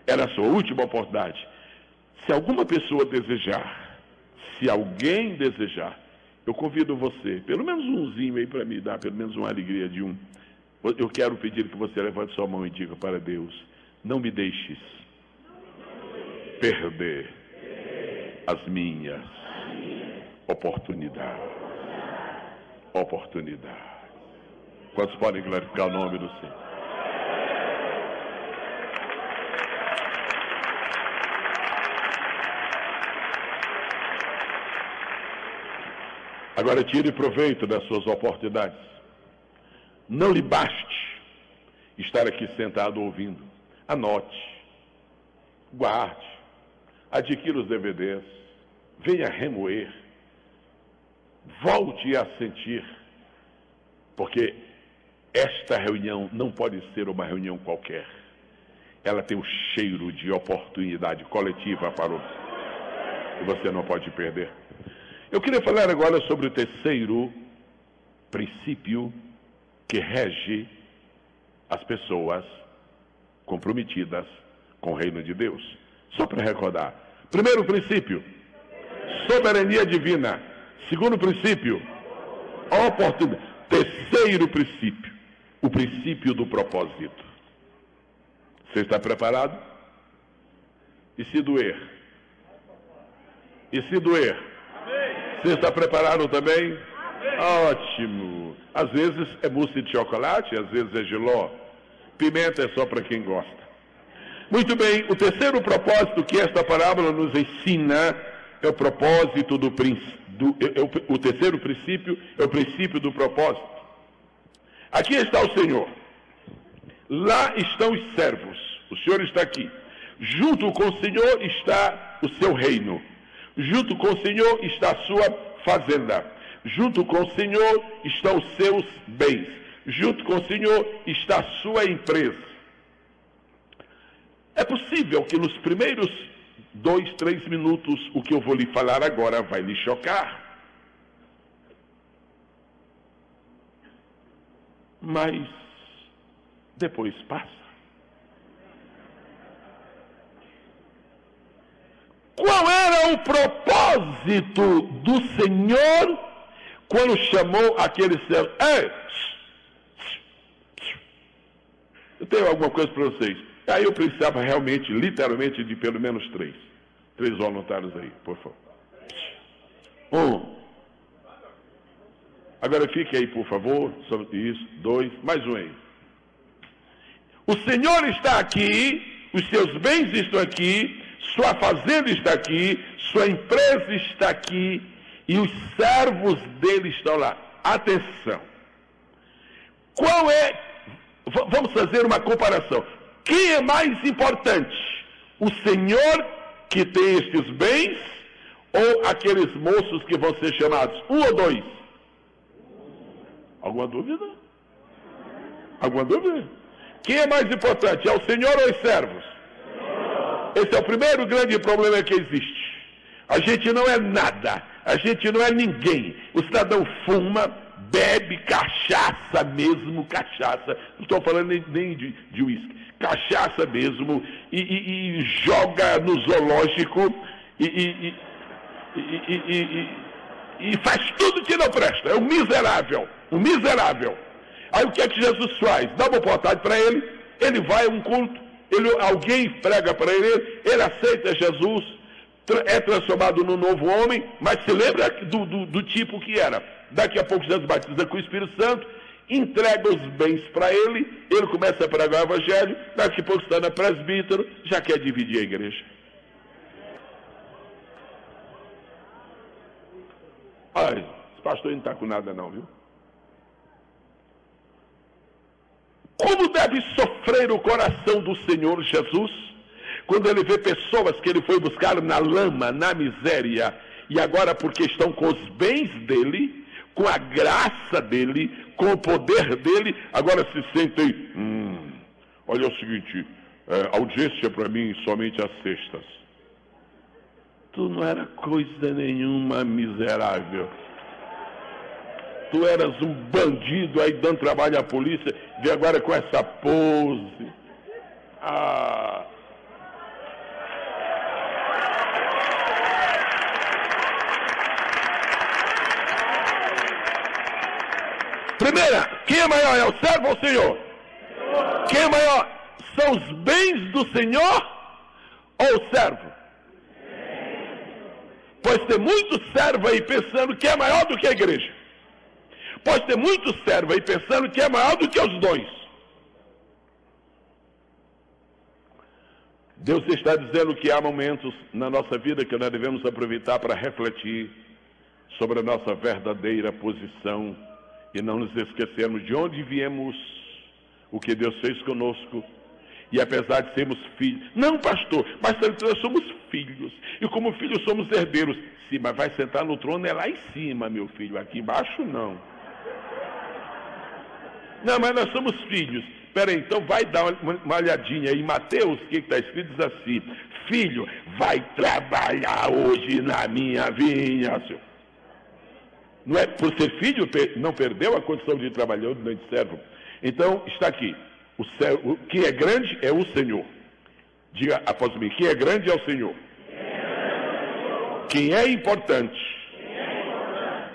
Era a sua última oportunidade. Se alguma pessoa desejar, se alguém desejar, eu convido você, pelo menos umzinho aí para me dar, pelo menos uma alegria de um. Eu quero pedir que você levante sua mão e diga para Deus, não me deixes perder as minhas oportunidades. Quantos podem glorificar o nome do Senhor? Agora tire proveito das suas oportunidades. Não lhe baste estar aqui sentado ouvindo. Anote, guarde, adquira os DVDs, venha remoer, volte a sentir, porque esta reunião não pode ser uma reunião qualquer. Ela tem o cheiro de oportunidade coletiva para o que você não pode perder. Eu queria falar agora sobre o terceiro princípio que rege as pessoas comprometidas com o reino de Deus. Só para recordar. Primeiro princípio, soberania divina. Segundo princípio, oportunidade. Terceiro princípio, o princípio do propósito. Você está preparado? E se doer? E se doer? Você está preparado também? Ótimo. Às vezes é mousse de chocolate, às vezes é jiló. Pimenta é só para quem gosta. Muito bem, o terceiro propósito que esta parábola nos ensina é o propósito o terceiro princípio é o princípio do propósito. Aqui está o Senhor. Lá estão os servos. O Senhor está aqui. Junto com o Senhor está o seu reino. Junto com o Senhor está a sua fazenda. Junto com o Senhor estão os seus bens. Junto com o Senhor está a sua empresa. É possível que nos primeiros 2, 3 minutos o que eu vou lhe falar agora vai lhe chocar. Mas depois passa. Qual era o propósito do Senhor quando chamou aquele servo? Eu tenho alguma coisa para vocês. Aí eu precisava realmente, literalmente, de pelo menos 3. 3 voluntários aí, por favor. 1. Agora fique aí, por favor, sobre isso. 2, mais um aí. O Senhor está aqui, os seus bens estão aqui, sua fazenda está aqui, sua empresa está aqui, e os servos dele estão lá. Atenção. Qual é... Vamos fazer uma comparação. Quem é mais importante? O Senhor que tem estes bens ou aqueles moços que vão ser chamados? 1 ou 2? Alguma dúvida? Alguma dúvida? Quem é mais importante? É o Senhor ou os servos? Esse é o primeiro grande problema que existe. A gente não é nada. A gente não é ninguém. O cidadão fuma, bebe cachaça mesmo, cachaça. Não estou falando nem de uísque. Cachaça mesmo, e joga no zoológico, e faz tudo que não presta. É um miserável, um miserável. Aí o que é que Jesus faz? Dá uma oportunidade para ele, ele vai a um culto, alguém prega para ele aceita Jesus, é transformado num novo homem, mas se lembra do tipo que era. Daqui a pouco Jesus batiza com o Espírito Santo, entrega os bens para ele começa a pregar o evangelho, daqui a pouco está na presbítero, já quer dividir a igreja. Ai, esse pastor não está com nada não, viu? Como deve sofrer o coração do Senhor Jesus, quando ele vê pessoas que ele foi buscar na lama, na miséria, e agora porque estão com os bens dele, com a graça dele, com o poder dele, agora se sentem, olha o seguinte, audiência para mim somente às sextas. Tu não era coisa nenhuma, miserável. Tu eras um bandido aí dando trabalho à polícia, e agora com essa pose. Primeira, quem é maior? É o servo ou o Senhor? Quem é maior? São os bens do Senhor ou o servo? Pode ter muito servo aí pensando que é maior do que a igreja. Pode ter muito servo aí pensando que é maior do que os dois. Deus está dizendo que há momentos na nossa vida que nós devemos aproveitar para refletir sobre a nossa verdadeira posição e não nos esquecermos de onde viemos, o que Deus fez conosco. E apesar de sermos filhos, não pastor, mas nós somos filhos, e como filhos somos herdeiros. Sim, mas vai sentar no trono é lá em cima, meu filho, aqui embaixo não. Não, mas nós somos filhos. Espera aí, então vai dar uma olhadinha aí, Mateus, o que está escrito? Diz assim: filho, vai trabalhar hoje na minha vinha, senhor. Não é por ser filho, não perdeu a condição de trabalhador nem de servo. Então, está aqui. O que é grande é o Senhor. Diga após mim, quem é grande é o Senhor. Quem é importante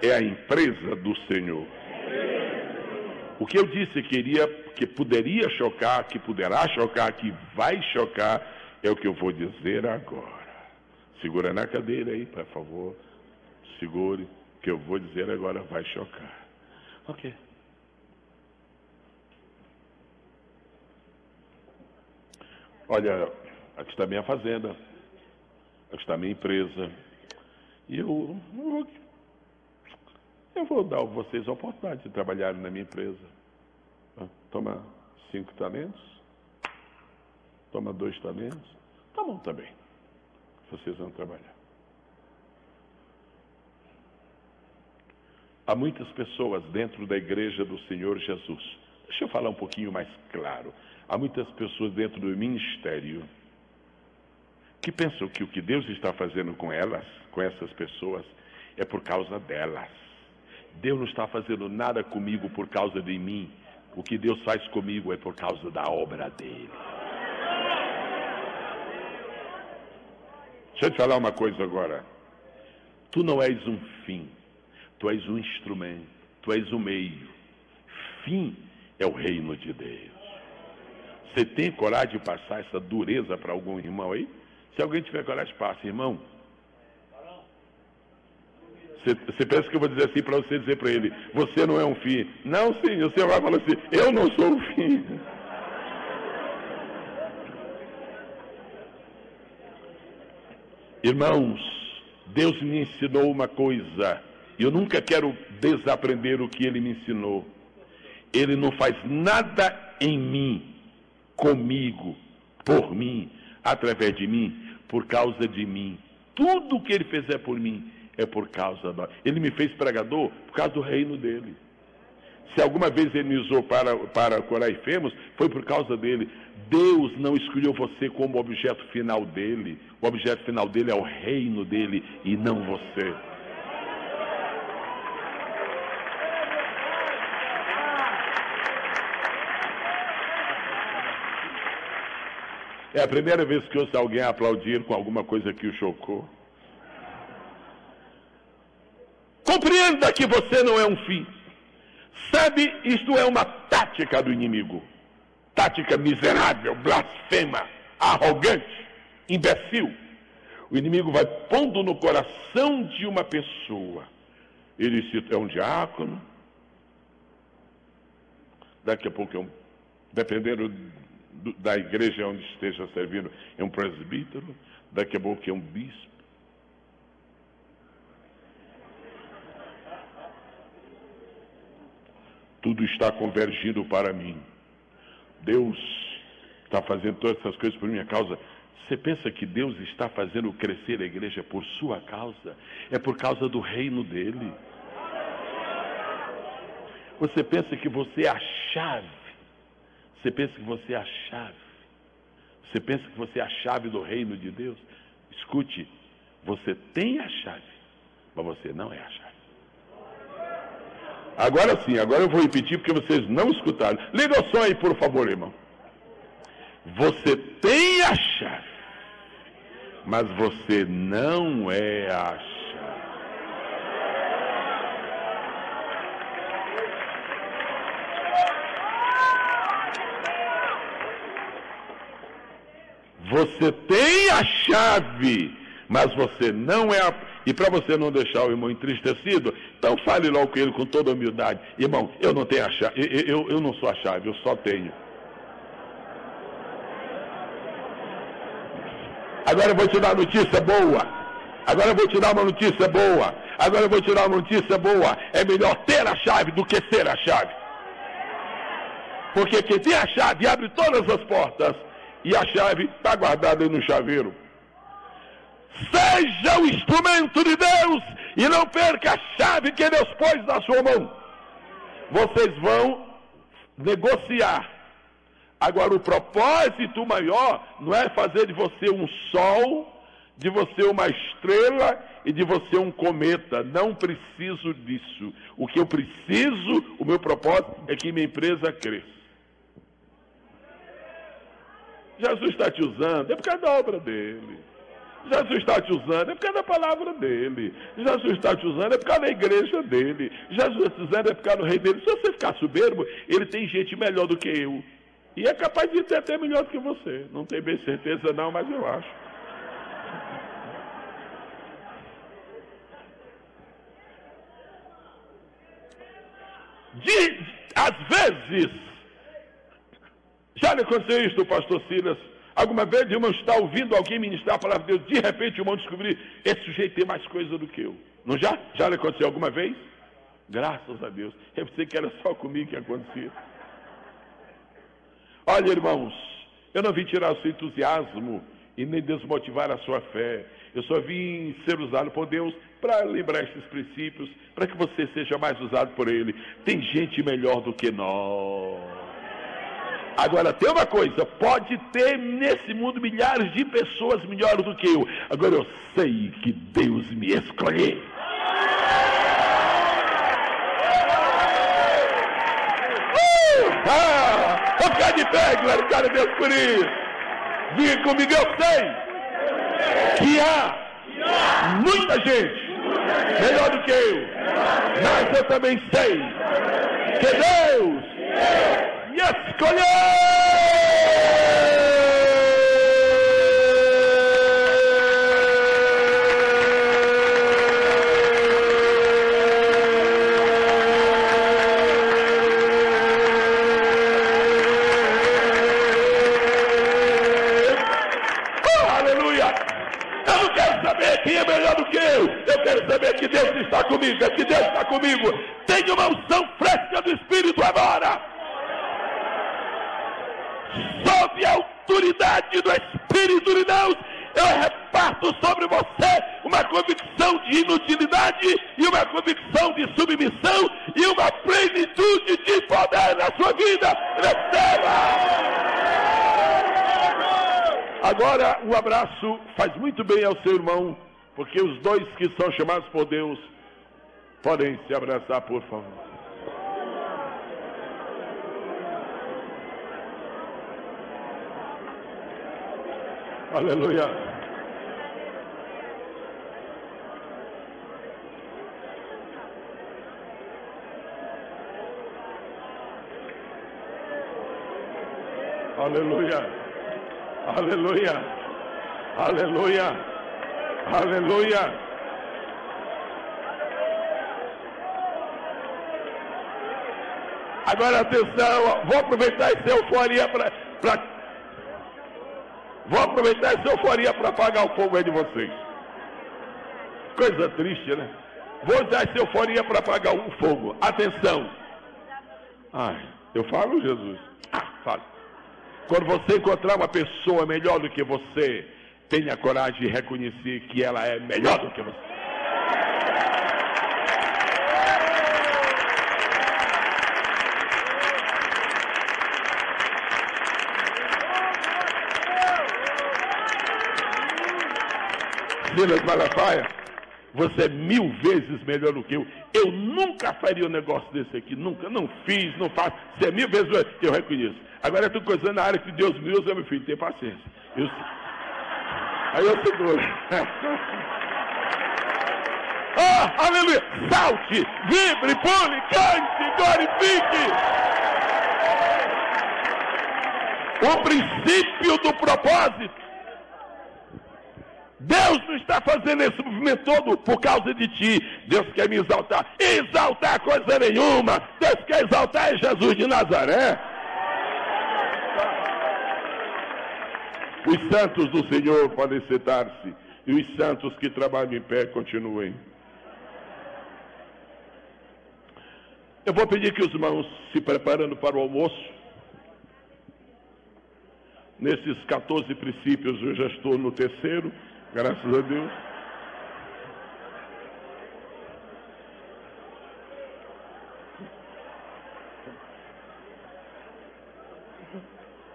é a empresa do Senhor. O que eu disse que poderia chocar, que poderá chocar, que vai chocar, é o que eu vou dizer agora. Segura na cadeira aí, por favor. Segure. O que eu vou dizer agora vai chocar. Ok. Olha, aqui está minha fazenda. Aqui está minha empresa. E eu vou dar a vocês a oportunidade de trabalharem na minha empresa. Toma 5 talentos. Toma 2 talentos. Tá bom também. Vocês vão trabalhar. Há muitas pessoas dentro da igreja do Senhor Jesus. Deixa eu falar um pouquinho mais claro. Há muitas pessoas dentro do ministério que pensam que o que Deus está fazendo com elas, com essas pessoas, é por causa delas. Deus não está fazendo nada comigo por causa de mim. O que Deus faz comigo é por causa da obra dele. Deixa eu te falar uma coisa agora. Tu não és um fim. Tu és um instrumento. Tu és o meio. Fim é o reino de Deus. Você tem coragem de passar essa dureza para algum irmão aí? Se alguém tiver coragem, passa, irmão. Você pensa que eu vou dizer assim para você dizer para ele, você não é um fim. Não, sim, você vai falar assim, eu não sou um fim. Irmãos, Deus me ensinou uma coisa. Eu nunca quero desaprender o que Ele me ensinou. Ele não faz nada em mim, comigo, por mim, através de mim, por causa de mim. Tudo que Ele fizer por mim é por causa da... Ele me fez pregador por causa do reino dele. Se alguma vez Ele me usou para curar enfermos, foi por causa dele. Deus não escolheu você como objeto final dele. O objeto final dele é o reino dele e não você. É a primeira vez que eu ouço alguém aplaudir com alguma coisa que o chocou. Compreenda que você não é um fim. Sabe, isto é uma tática do inimigo. Tática miserável, blasfema, arrogante, imbecil. O inimigo vai pondo no coração de uma pessoa. Ele é um diácono. Daqui a pouco dependendo da igreja onde esteja servindo, é um presbítero. Daqui a pouco é um bispo. Tudo está convergindo para mim. Deus está fazendo todas essas coisas por minha causa. Você pensa que Deus está fazendo crescer a igreja por sua causa? É por causa do reino dele. Você pensa que você é a chave? Você pensa que você é a chave? Você pensa que você é a chave do reino de Deus? Escute, você tem a chave, mas você não é a chave. Agora sim, agora eu vou repetir porque vocês não escutaram. Liga o som aí, por favor, irmão. Você tem a chave, mas você não é a chave. Você tem a chave, mas você não é a... E para você não deixar o irmão entristecido, então fale logo com ele com toda a humildade. Irmão, eu não tenho a chave, eu não sou a chave, eu só tenho. Agora eu vou te dar uma notícia boa. Agora eu vou te dar uma notícia boa. Agora eu vou te dar uma notícia boa. É melhor ter a chave do que ser a chave. Porque quem tem a chave abre todas as portas. E a chave está guardada aí no chaveiro. Seja o instrumento de Deus e não perca a chave que Deus pôs na sua mão. Vocês vão negociar. Agora, o propósito maior não é fazer de você um sol de você uma estrela e de você um cometa. Não preciso disso. O que eu preciso, o meu propósito, é que minha empresa cresça. Jesus está te usando, é por causa da obra dele. Jesus está te usando, é por causa da palavra dele. Jesus está te usando, é por causa da igreja dele. Jesus está te usando, é por causa do rei dele. Se você ficar soberbo, ele tem gente melhor do que eu. E é capaz de ter até melhor do que você. Não tenho bem certeza não, mas eu acho. Às vezes, já lhe aconteceu isso, pastor Silas? Alguma vez o irmão está ouvindo alguém ministrar a palavra de Deus, de repente o irmão descobrir, esse sujeito tem mais coisa do que eu. Não já? Já lhe aconteceu alguma vez? Graças a Deus. Eu pensei que era só comigo que acontecia. Olha, irmãos, eu não vim tirar o seu entusiasmo e nem desmotivar a sua fé. Eu só vim ser usado por Deus para lembrar esses princípios, para que você seja mais usado por Ele. Tem gente melhor do que nós. Agora, tem uma coisa, pode ter nesse mundo milhares de pessoas melhores do que eu. Agora, eu sei que Deus me escolheu. Vou ficar de pé, glorificar a Deus por isso. Diga comigo, eu sei que há muita gente melhor do que eu, mas eu também sei que Deus me escolheu. Quem é melhor do que eu quero saber que Deus está comigo, é que Deus está comigo. Tenha uma unção fresca do Espírito agora. Sob a autoridade do Espírito de Deus, eu reparto sobre você uma convicção de inutilidade e uma convicção de submissão e uma plenitude de poder na sua vida. Receba! Agora, um abraço faz muito bem ao seu irmão, porque os dois que são chamados por Deus podem se abraçar, por favor. Aleluia. Aleluia. Aleluia, aleluia, aleluia. Agora atenção, vou aproveitar essa euforia para apagar o fogo aí de vocês. Coisa triste, né? Vou usar essa euforia para apagar o fogo. Atenção. Ai, eu falo, Jesus. Falo. Quando você encontrar uma pessoa melhor do que você, tenha coragem de reconhecer que ela é melhor do que você. Silas Malafaia, você é 1000 vezes melhor do que eu. Eu nunca faria um negócio desse aqui, nunca, não fiz, não faço. Você é 1000 vezes melhor, eu reconheço. Agora eu estou coisando na área que Deus me usa, meu filho, tem paciência. Aí eu seguro. Aleluia! Salte, vibre, pule, cante, glorifique. O princípio do propósito. Deus não está fazendo esse movimento todo por causa de ti. Deus quer me exaltar. Exaltar coisa nenhuma. Deus quer exaltar Jesus de Nazaré. Os santos do Senhor podem sentar-se. E os santos que trabalham em pé continuem. Eu vou pedir que os irmãos se preparando para o almoço. Nesses 14 princípios eu já estou no terceiro. Graças a Deus.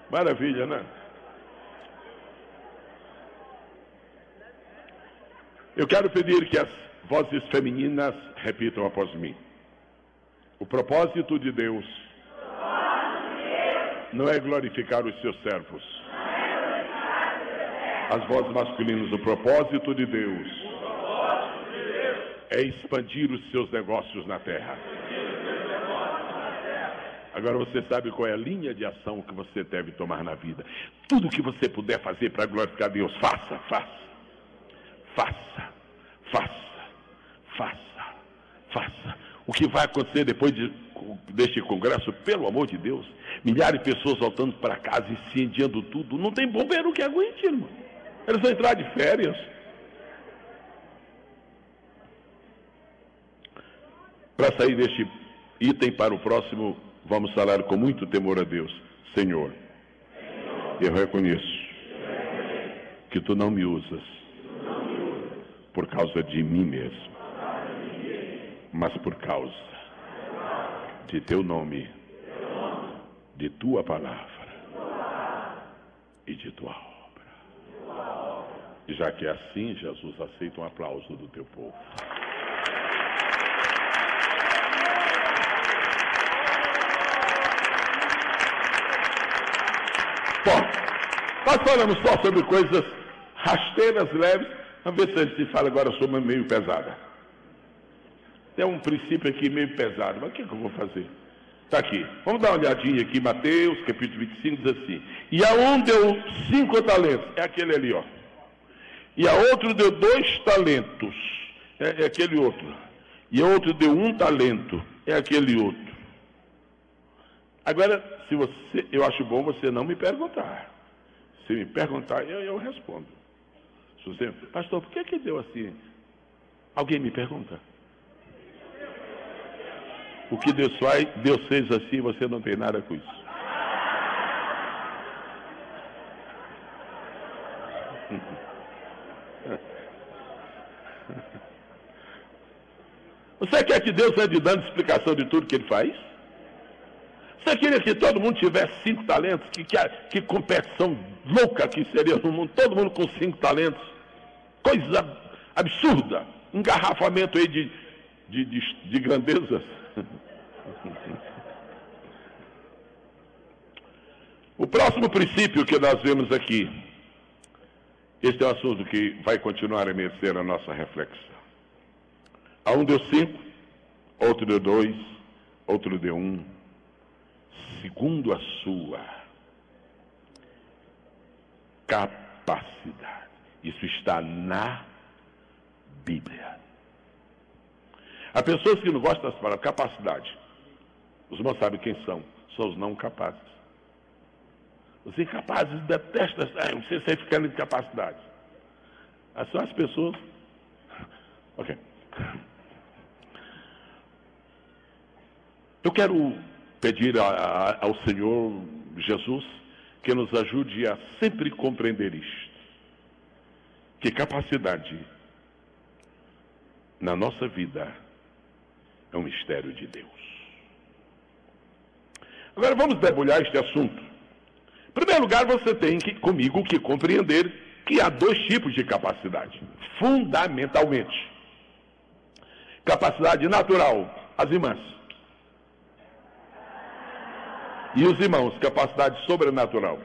Maravilha, né? Eu quero pedir que as vozes femininas repitam após mim. O propósito de Deus não é glorificar os seus servos. As vozes masculinas, o propósito de Deus é expandir os seus negócios na terra. Agora você sabe qual é a linha de ação que você deve tomar na vida. Tudo que você puder fazer para glorificar Deus, faça, faça. Faça, faça, faça, faça. O que vai acontecer depois deste congresso, pelo amor de Deus, milhares de pessoas voltando para casa e incendiando tudo, não tem bombeiro que aguente, irmão. Eles vão entrar de férias. Para sair deste item para o próximo, vamos falar com muito temor a Deus. Senhor, eu reconheço que Tu não me usas por causa de mim mesmo, mas por causa de Teu nome, de Tua palavra e de Tua obra. E já que é assim, Jesus, aceita um aplauso do Teu povo. Bom, nós falamos só sobre coisas rasteiras, leves. Vamos ver se a gente fala agora sobre uma meio pesada. Tem um princípio aqui meio pesado, mas o que eu vou fazer? Está aqui. Vamos dar uma olhadinha aqui, Mateus, capítulo 25, diz assim. E a um deu 5 talentos, é aquele ali, ó. E a outro deu 2 talentos, é aquele outro. E a outro deu 1 talento, é aquele outro. Agora, eu acho bom você não me perguntar. Se me perguntar, eu respondo. Se você, pastor, por que deu assim? Alguém me pergunta. O que Deus faz, Deus fez assim, você não tem nada com isso. Você quer que Deus ande dando explicação de tudo que Ele faz? Você queria que todo mundo tivesse 5 talentos? Que competição louca que seria no mundo, todo mundo com 5 talentos. Coisa absurda. Um engarrafamento aí de grandezas. O próximo princípio que nós vemos aqui, este é um assunto que vai continuar a merecer a nossa reflexão. A um deu 5, outro deu 2, outro deu 1, segundo a sua capacidade. Isso está na Bíblia. Há pessoas que não gostam das palavras capacidade. Os irmãos sabem quem são? São os não capazes. Os incapazes detestam, você sai ficando de capacidade. São as pessoas. Ok. Eu quero pedir ao Senhor Jesus que nos ajude a sempre compreender isto. Que capacidade na nossa vida é um mistério de Deus. Agora vamos debulhar este assunto. Em primeiro lugar, você tem comigo que compreender que há 2 tipos de capacidade, fundamentalmente. Capacidade natural, as irmãs. E os irmãos, capacidade sobrenatural.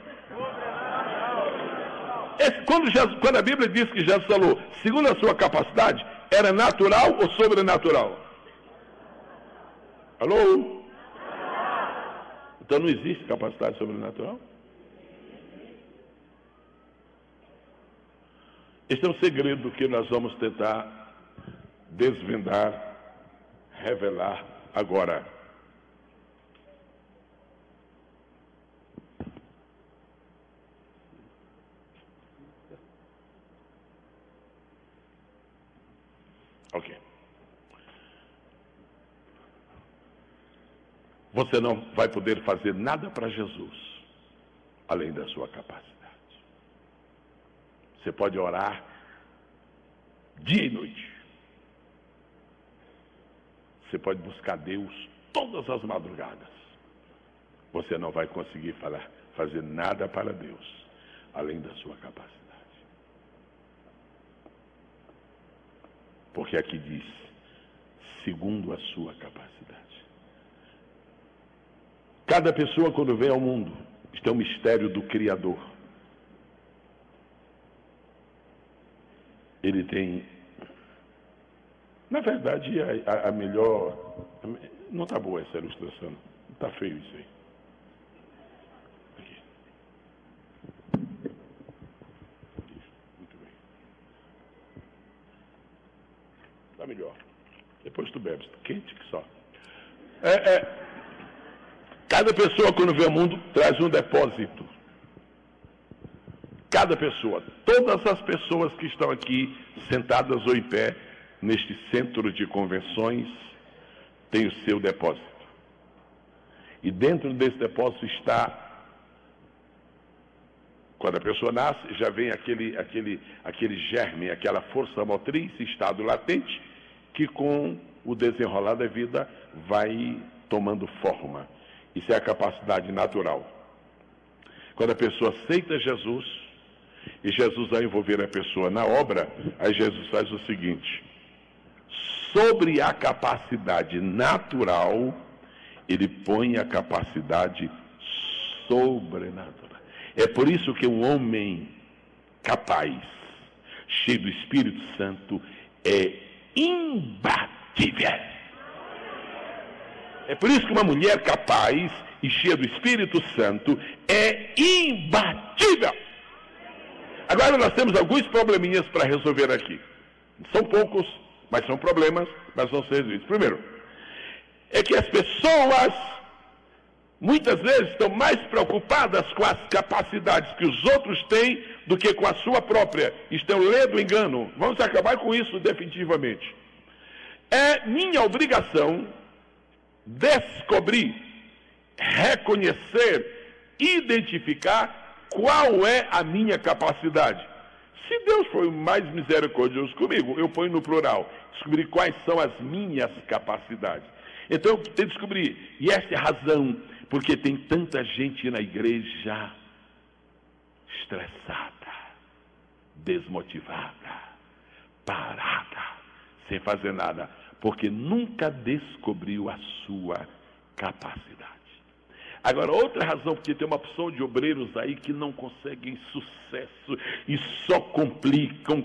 Quando a Bíblia diz que Jesus falou, segundo a sua capacidade, era natural ou sobrenatural? Alô? Então não existe capacidade sobrenatural? Este é um segredo que nós vamos tentar desvendar, revelar agora. Ok. Você não vai poder fazer nada para Jesus, além da sua capacidade. Você pode orar dia e noite. Você pode buscar Deus todas as madrugadas. Você não vai conseguir fazer nada para Deus, além da sua capacidade. porque aqui diz, segundo a sua capacidade. Cada pessoa, quando vem ao mundo, isto é um mistério do Criador. Ele tem, na verdade, a melhor... Não está boa essa ilustração, está feio isso aí. Aqui. Muito bem. Está melhor. Depois tu bebes, quente que só. Cada pessoa, quando vem ao mundo, traz um depósito. Cada pessoa, todas as pessoas que estão aqui, sentadas ou em pé, neste centro de convenções, têm o seu depósito. E dentro desse depósito está, quando a pessoa nasce, já vem aquele germe, aquela força motriz, estado latente, que com o desenrolar da vida vai tomando forma. Isso é a capacidade natural. Quando a pessoa aceita Jesus, e Jesus vai envolver a pessoa na obra, aí Jesus faz o seguinte: sobre a capacidade natural, ele põe a capacidade sobrenatural. É por isso que um homem capaz, cheio do Espírito Santo, é imbatível. É por isso que uma mulher capaz e cheia do Espírito Santo é imbatível. Agora nós temos alguns probleminhas para resolver aqui. São poucos, mas são problemas, mas vão ser resolvidos. Primeiro, é que as pessoas muitas vezes estão mais preocupadas com as capacidades que os outros têm do que com a sua própria. Isto é um ledo engano. Vamos acabar com isso definitivamente. É minha obrigação descobrir, reconhecer, identificar qual é a minha capacidade. Se Deus foi mais misericordioso comigo, eu ponho no plural, descobrir quais são as minhas capacidades. Então eu tenho que descobrir, e essa é a razão, porque tem tanta gente na igreja estressada, desmotivada, parada, sem fazer nada, porque nunca descobriu a sua capacidade. Agora, outra razão, porque tem uma opção de obreiros aí que não conseguem sucesso e só complicam,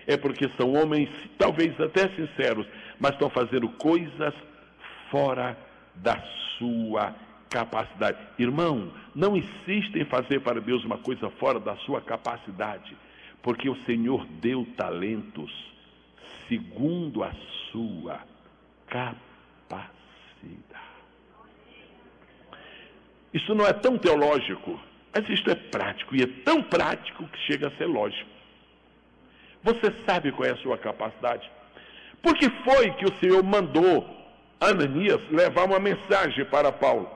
é porque são homens, talvez até sinceros, mas estão fazendo coisas fora da sua capacidade. Irmão, não insista em fazer para Deus uma coisa fora da sua capacidade, porque o Senhor deu talentos segundo a sua capacidade. Isso não é tão teológico, mas isto é prático, e é tão prático que chega a ser lógico. Você sabe qual é a sua capacidade? Por que foi que o Senhor mandou Ananias levar uma mensagem para Paulo?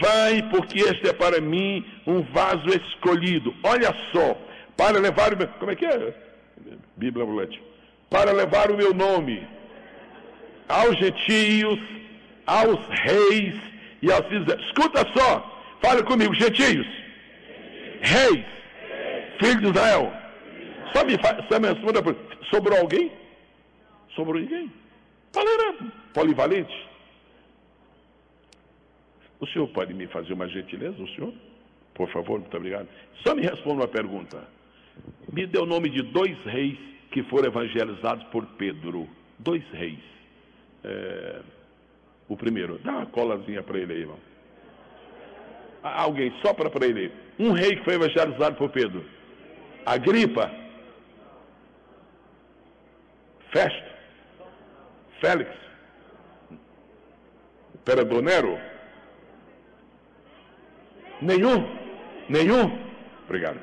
Vai, porque este é para mim um vaso escolhido. Olha só, para levar o meu... Como é que é? Bíblia ambulante. Para levar o meu nome aos gentios, aos reis e aos filhos. Escuta só, fala comigo, gentios, reis, filhos de Israel. Só me responda, sobrou alguém? Sobrou ninguém? Paulo era polivalente. O senhor pode me fazer uma gentileza, o senhor? Por favor, muito obrigado. Só me responda uma pergunta. Me dê o nome de 2 reis que foram evangelizados por Pedro. 2 reis. O primeiro, dá uma colazinha para ele aí, irmão. Alguém, sopra para ele aí. Um rei que foi evangelizado por Pedro. Agripa. Festo. Félix. Imperador Nero. Nenhum. Obrigado.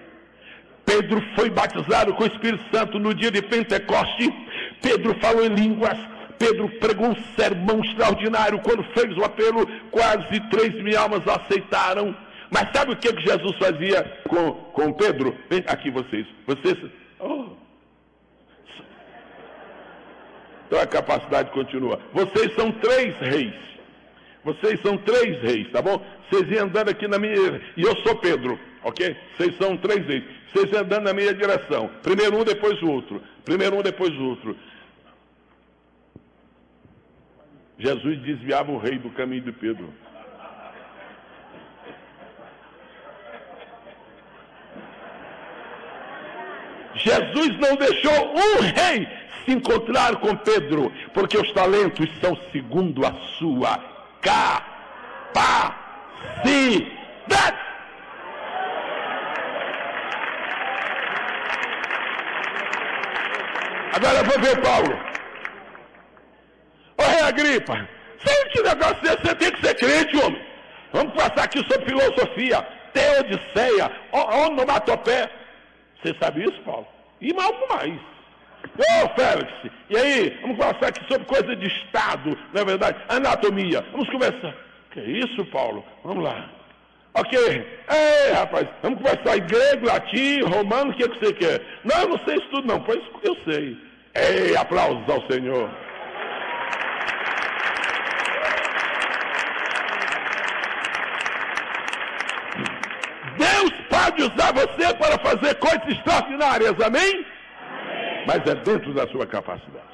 Pedro foi batizado com o Espírito Santo no dia de Pentecoste. Pedro falou em línguas. Pedro pregou um sermão extraordinário. Quando fez o apelo, quase 3.000 almas aceitaram. Mas sabe o que Jesus fazia com Pedro? Vem aqui vocês. Então a capacidade continua. Vocês são 3 reis. Vocês são 3 reis, tá bom? Vocês iam andando aqui na minha... E eu sou Pedro. ok? Vocês são 3 vezes. Vocês andando na minha direção. Primeiro um, depois o outro. Primeiro um, depois o outro. Jesus desviava o rei do caminho de Pedro. Jesus não deixou um rei se encontrar com Pedro, porque os talentos são segundo a sua capacidade. Agora eu vou ver Paulo. Ô rei Agripa, sabe que negócio é esse? Você tem que ser crente, homem. Vamos passar aqui sobre filosofia, teodiceia, onomatopé. Você sabe isso, Paulo? E algo mais. Ô, Félix, e aí? Vamos conversar aqui sobre coisa de Estado, não é verdade? Anatomia. Vamos conversar. Que isso, Paulo? Vamos lá. Ok. Ei, rapaz, vamos conversar em grego, latim, romano, o que você quer? Não, eu não sei isso tudo, não. Pois eu sei. Ei, aplausos ao Senhor. Deus pode usar você para fazer coisas extraordinárias, amém? Amém. Mas é dentro da sua capacidade.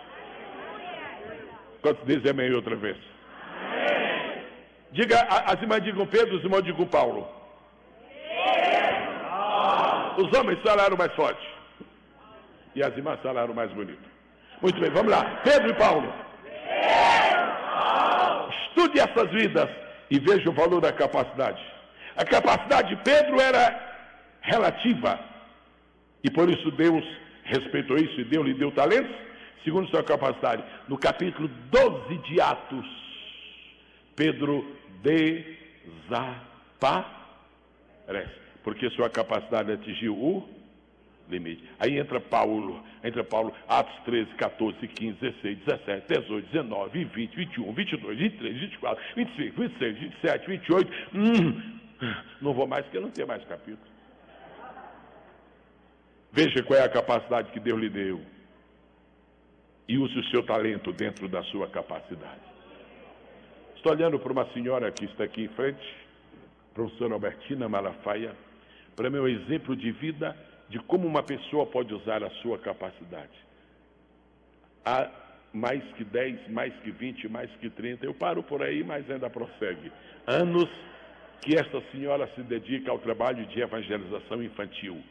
Quantos dizem amém outra vez? Amém. Diga, as irmãs digam Pedro, os irmãos digam Paulo. Os homens falaram mais forte. E as irmãs falaram mais bonito. Muito bem, vamos lá. Pedro e Paulo. Estude essas vidas e veja o valor da capacidade. A capacidade de Pedro era relativa. E por isso Deus respeitou isso e Deus lhe deu talentos, segundo sua capacidade. No capítulo 12 de Atos, Pedro desaparece, porque sua capacidade atingiu o limite. Aí entra Paulo, Atos 13, 14, 15, 16, 17, 18, 19, 20, 21, 22, 23, 24, 25, 26, 27, 28. Não vou mais, porque não tem mais capítulo. Veja qual é a capacidade que Deus lhe deu. E use o seu talento dentro da sua capacidade. Estou olhando para uma senhora que está aqui em frente, professora Albertina Malafaia, para mim é um exemplo de vida de como uma pessoa pode usar a sua capacidade. Há mais que 10, mais que 20, mais que 30, eu paro por aí, mas ainda prossegue. Anos que esta senhora se dedica ao trabalho de evangelização infantil.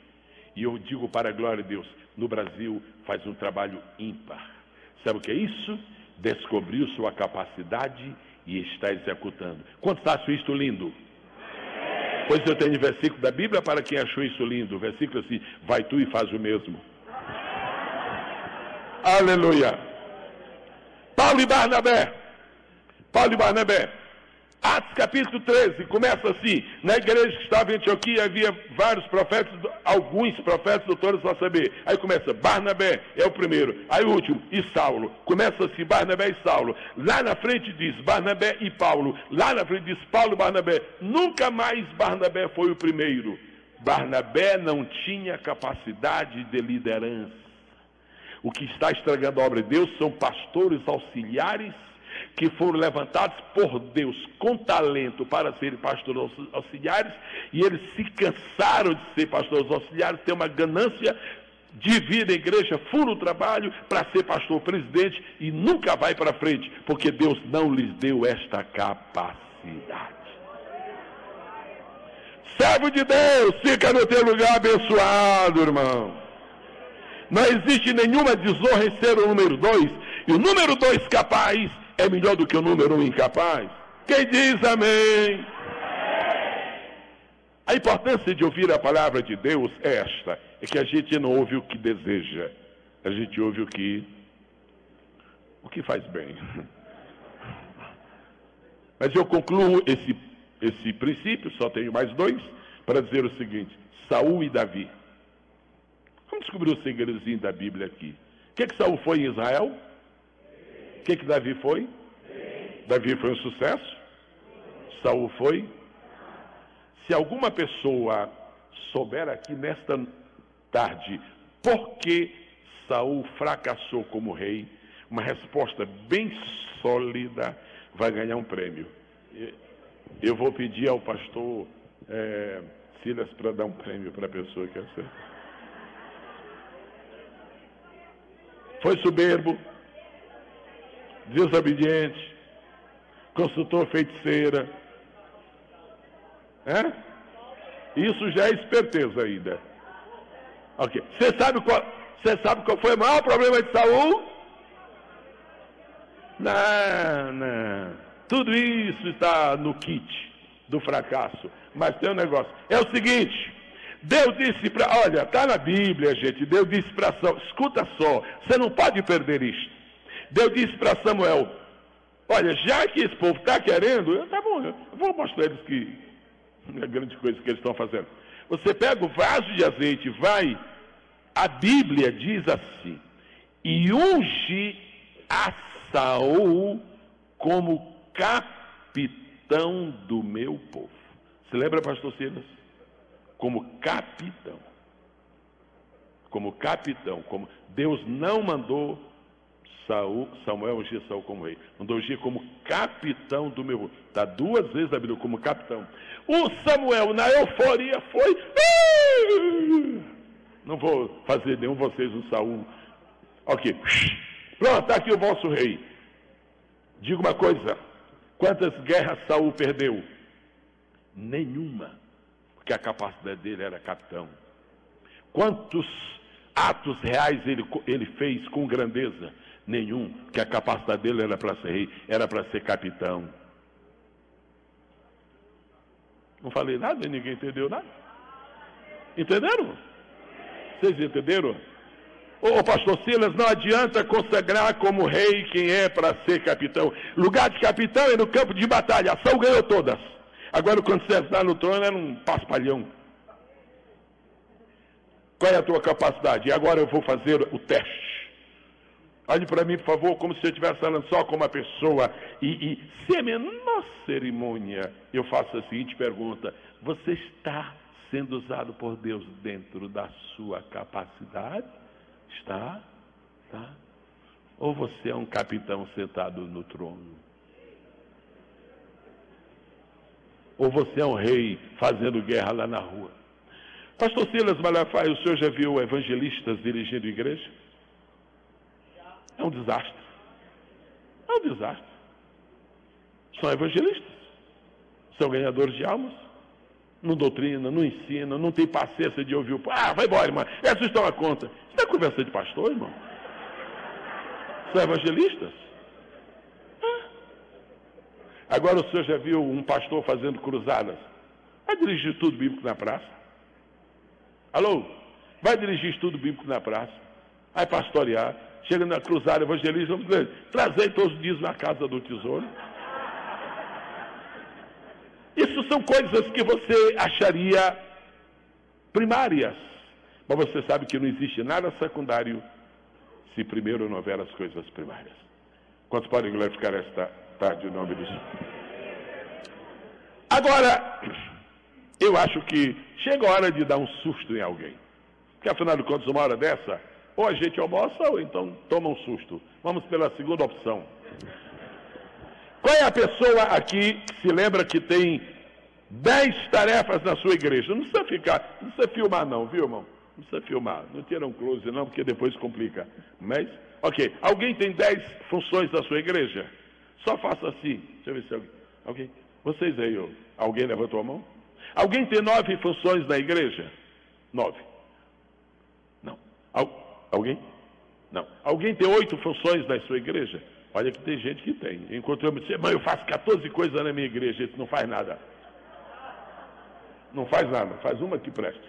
E eu digo para a glória de Deus, no Brasil faz um trabalho ímpar. Sabe o que é isso? Descobriu sua capacidade e está executando. Quantos acham isto lindo? Pois eu tenho versículo da Bíblia para quem achou isso lindo. O versículo assim, vai tu e faz o mesmo. Aleluia. Paulo e Barnabé. Atos capítulo 13, começa assim, na igreja que estava em Antioquia havia vários profetas, alguns profetas, doutores a saber. Aí começa, Barnabé é o primeiro, aí o último, e Saulo. Começa assim, Barnabé e Saulo. Lá na frente diz Barnabé e Paulo. Lá na frente diz Paulo e Barnabé. Nunca mais Barnabé foi o primeiro. Barnabé não tinha capacidade de liderança. O que está estragando a obra de Deus são pastores auxiliares que foram levantados por Deus com talento para serem pastores auxiliares, e eles se cansaram de ser pastores auxiliares, têm uma ganância de vir à igreja, fura o trabalho para ser pastor presidente e nunca vai para frente, porque Deus não lhes deu esta capacidade. Servo de Deus, fica no teu lugar abençoado, irmão. Não existe nenhuma desonra em ser o número 2, e o número 2 capaz é melhor do que o número 1 incapaz. Quem diz amém? A importância de ouvir a palavra de Deus é esta, é que a gente não ouve o que deseja, a gente ouve o que faz bem. Mas eu concluo esse princípio, só tenho mais 2, para dizer o seguinte, Saul e Davi. Vamos descobrir o segredozinho da Bíblia aqui. O que Saul foi em Israel? O que Davi foi? Davi foi um sucesso? Saul foi? Se alguma pessoa souber aqui nesta tarde por que Saul fracassou como rei, uma resposta bem sólida, vai ganhar um prêmio. Eu vou pedir ao pastor Silas para dar um prêmio para a pessoa que acerta. Foi soberbo, desobediente, consultou feiticeira. Isso já é esperteza ainda. Ok. Você sabe qual foi o maior problema de Saul? Não. Tudo isso está no kit do fracasso. Mas tem um negócio. É o seguinte. Deus disse para... Olha, está na Bíblia, gente. Deus disse para Samuel... Escuta só. Você não pode perder isto. Deus disse para Samuel... Olha, já que esse povo está querendo... Tá bom, eu vou mostrar eles que... Não é grande coisa que eles estão fazendo. Você pega o vaso de azeite, vai... A Bíblia diz assim... E unge a Saul como capitão do meu povo. Você lembra, pastor Silas? Como capitão. Como capitão. Como Deus não mandou Samuel ungir Saul como rei. Mandou ungir como capitão do meu povo. Está 2 vezes na Bíblia como capitão. O Samuel, na euforia, foi... Não vou fazer nenhum de vocês um Saul. Ok. Pronto, está aqui o vosso rei. Diga uma coisa. Quantas guerras Saul perdeu? Nenhuma. Porque a capacidade dele era capitão. Quantos atos reais ele fez com grandeza? Nenhum. Porque a capacidade dele era para ser rei, era para ser capitão. Não falei nada, ninguém entendeu nada. Entenderam? Vocês entenderam? Ô pastor Silas, não adianta consagrar como rei quem é para ser capitão. Lugar de capitão é no campo de batalha. Saul ganhou todas. Agora, quando você está no trono, era um paspalhão. Qual é a tua capacidade? E agora eu vou fazer o teste. Olhe para mim, por favor, como se eu estivesse falando só com uma pessoa. E sem a menor cerimônia, eu faço a seguinte pergunta. Você está sendo usado por Deus dentro da sua capacidade? Está? Ou você é um capitão sentado no trono? Ou você é um rei fazendo guerra lá na rua? Pastor Silas Malafaia, o senhor já viu evangelistas dirigindo igreja? É um desastre. É um desastre. São evangelistas. São ganhadores de almas. Não doutrina, não ensina, não tem paciência de ouvir o... vai embora, irmão. Essa história é uma conta. Isso não é conversa de pastor, irmão. São evangelistas. Agora o senhor já viu um pastor fazendo cruzadas? Vai dirigir estudo bíblico na praça? Alô? Vai dirigir estudo bíblico na praça? Vai pastorear? Chega na cruzada evangelista, vamos dizer, trazei todos os dias na casa do tesouro. Isso são coisas que você acharia primárias. Mas você sabe que não existe nada secundário se primeiro não houver as coisas primárias. Quantos podem glorificar esta tarde em nome do Senhor? Agora, eu acho que chega a hora de dar um susto em alguém. Porque afinal de contas, uma hora dessa, ou a gente almoça ou então toma um susto. Vamos pela segunda opção. Qual é a pessoa aqui que se lembra que tem 10 tarefas na sua igreja? Não precisa filmar não, viu, irmão? Não precisa filmar. Não tira um close não, porque depois complica. Mas, ok. Alguém tem 10 funções na sua igreja? Só faça assim. Deixa eu ver se alguém... Vocês aí, alguém levantou a mão? Alguém tem 9 funções na igreja? 9. Não. Alguém? Não. Alguém tem 8 funções na sua igreja? Olha que tem gente que tem. Enquanto eu me disser, mas eu faço 14 coisas na minha igreja, isso não faz nada. Não faz nada, faz uma que preste.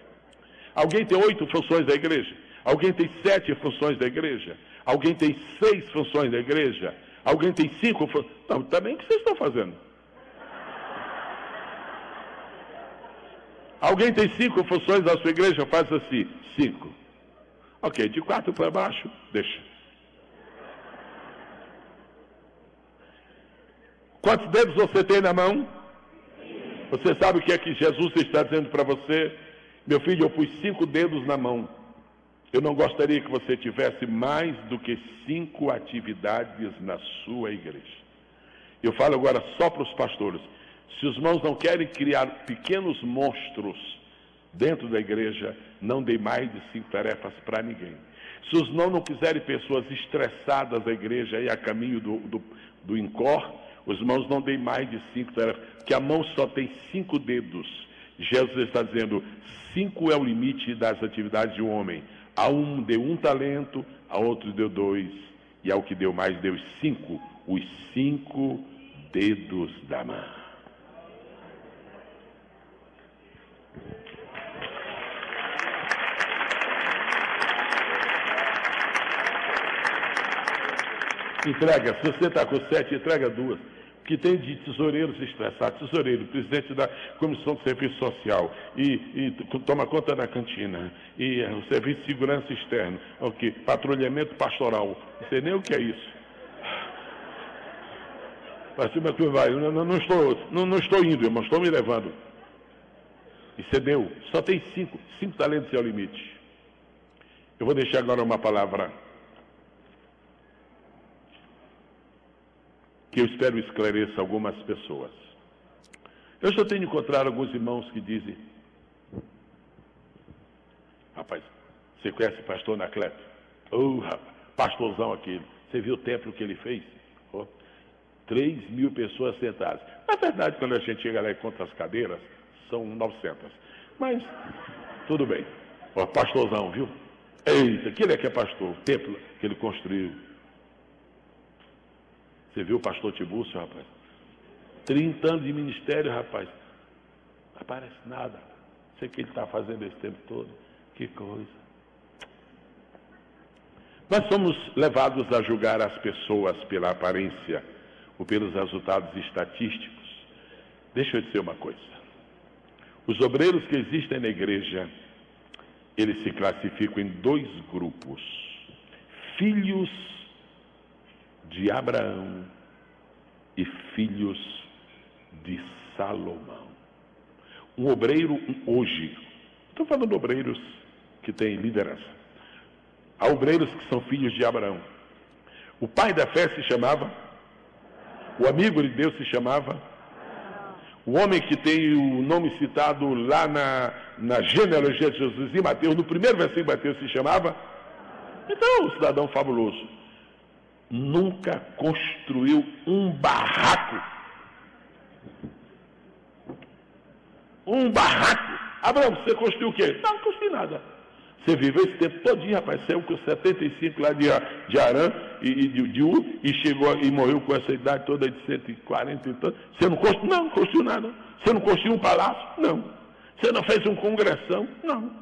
Alguém tem 8 funções da igreja? Alguém tem 7 funções da igreja? Alguém tem 6 funções da igreja? Alguém tem 5 funções? Não, também o que vocês estão fazendo? Alguém tem 5 funções da sua igreja? Faz assim, 5. Ok, de 4 para baixo, deixa. Quantos dedos você tem na mão? Você sabe o que é que Jesus está dizendo para você? Meu filho, eu pus 5 dedos na mão. Eu não gostaria que você tivesse mais do que 5 atividades na sua igreja. Eu falo agora só para os pastores. Se os irmãos não querem criar pequenos monstros dentro da igreja, não dê mais de 5 tarefas para ninguém. Se os não quiserem pessoas estressadas da igreja e a caminho do INCOR, os irmãos não deem mais de 5 tarefas, porque a mão só tem 5 dedos. Jesus está dizendo, 5 é o limite das atividades de um homem. A um deu 1 talento, a outro deu 2, e ao que deu mais deu 5, os 5 dedos da mão. Entrega, se você está com 7, entrega 2. Que tem de tesoureiros estressados, tesoureiro, presidente da Comissão de Serviço Social, e toma conta da cantina, e o Serviço de Segurança Externo, okay, patrulhamento pastoral, não sei nem o que é isso. Pastor, mas tu vai, não estou indo, irmão, estou me levando. E você deu, só tem 5 talentos é o limite. Eu vou deixar agora uma palavra que eu espero esclareça algumas pessoas. Eu já tenho encontrado alguns irmãos que dizem, rapaz, você conhece o pastor Anacleto? Rapaz, pastorzão aquele, você viu o templo que ele fez? 3.000 pessoas sentadas. Na verdade, quando a gente chega lá e conta as cadeiras, são 900. Mas, tudo bem. Pastorzão, viu? Eita, aquele é que é pastor, o templo que ele construiu. Você viu o pastor Tibúrcio, rapaz? 30 anos de ministério, rapaz. Não aparece nada. Não sei o que ele está fazendo esse tempo todo. Que coisa. Nós somos levados a julgar as pessoas pela aparência ou pelos resultados estatísticos. Deixa eu dizer uma coisa. Os obreiros que existem na igreja, eles se classificam em 2 grupos. Filhos de Abraão e filhos de Salomão. Um obreiro hoje, estou falando de obreiros que têm liderança. Há obreiros que são filhos de Abraão. O pai da fé se chamava, o amigo de Deus se chamava, o homem que tem o nome citado lá na genealogia de Jesus em Mateus, no primeiro versículo de Mateus se chamava, então o cidadão fabuloso. Nunca construiu um barraco. Um barraco. Abraão, você construiu o quê? Não construí nada. Você viveu esse tempo todinho, rapaz. Saiu com 75 lá de Arã e de Ur e chegou e morreu com essa idade toda de 140 e tanto. Você não construiu? Não, construiu nada. Você não construiu um palácio? Não. Você não fez um congressão? Não.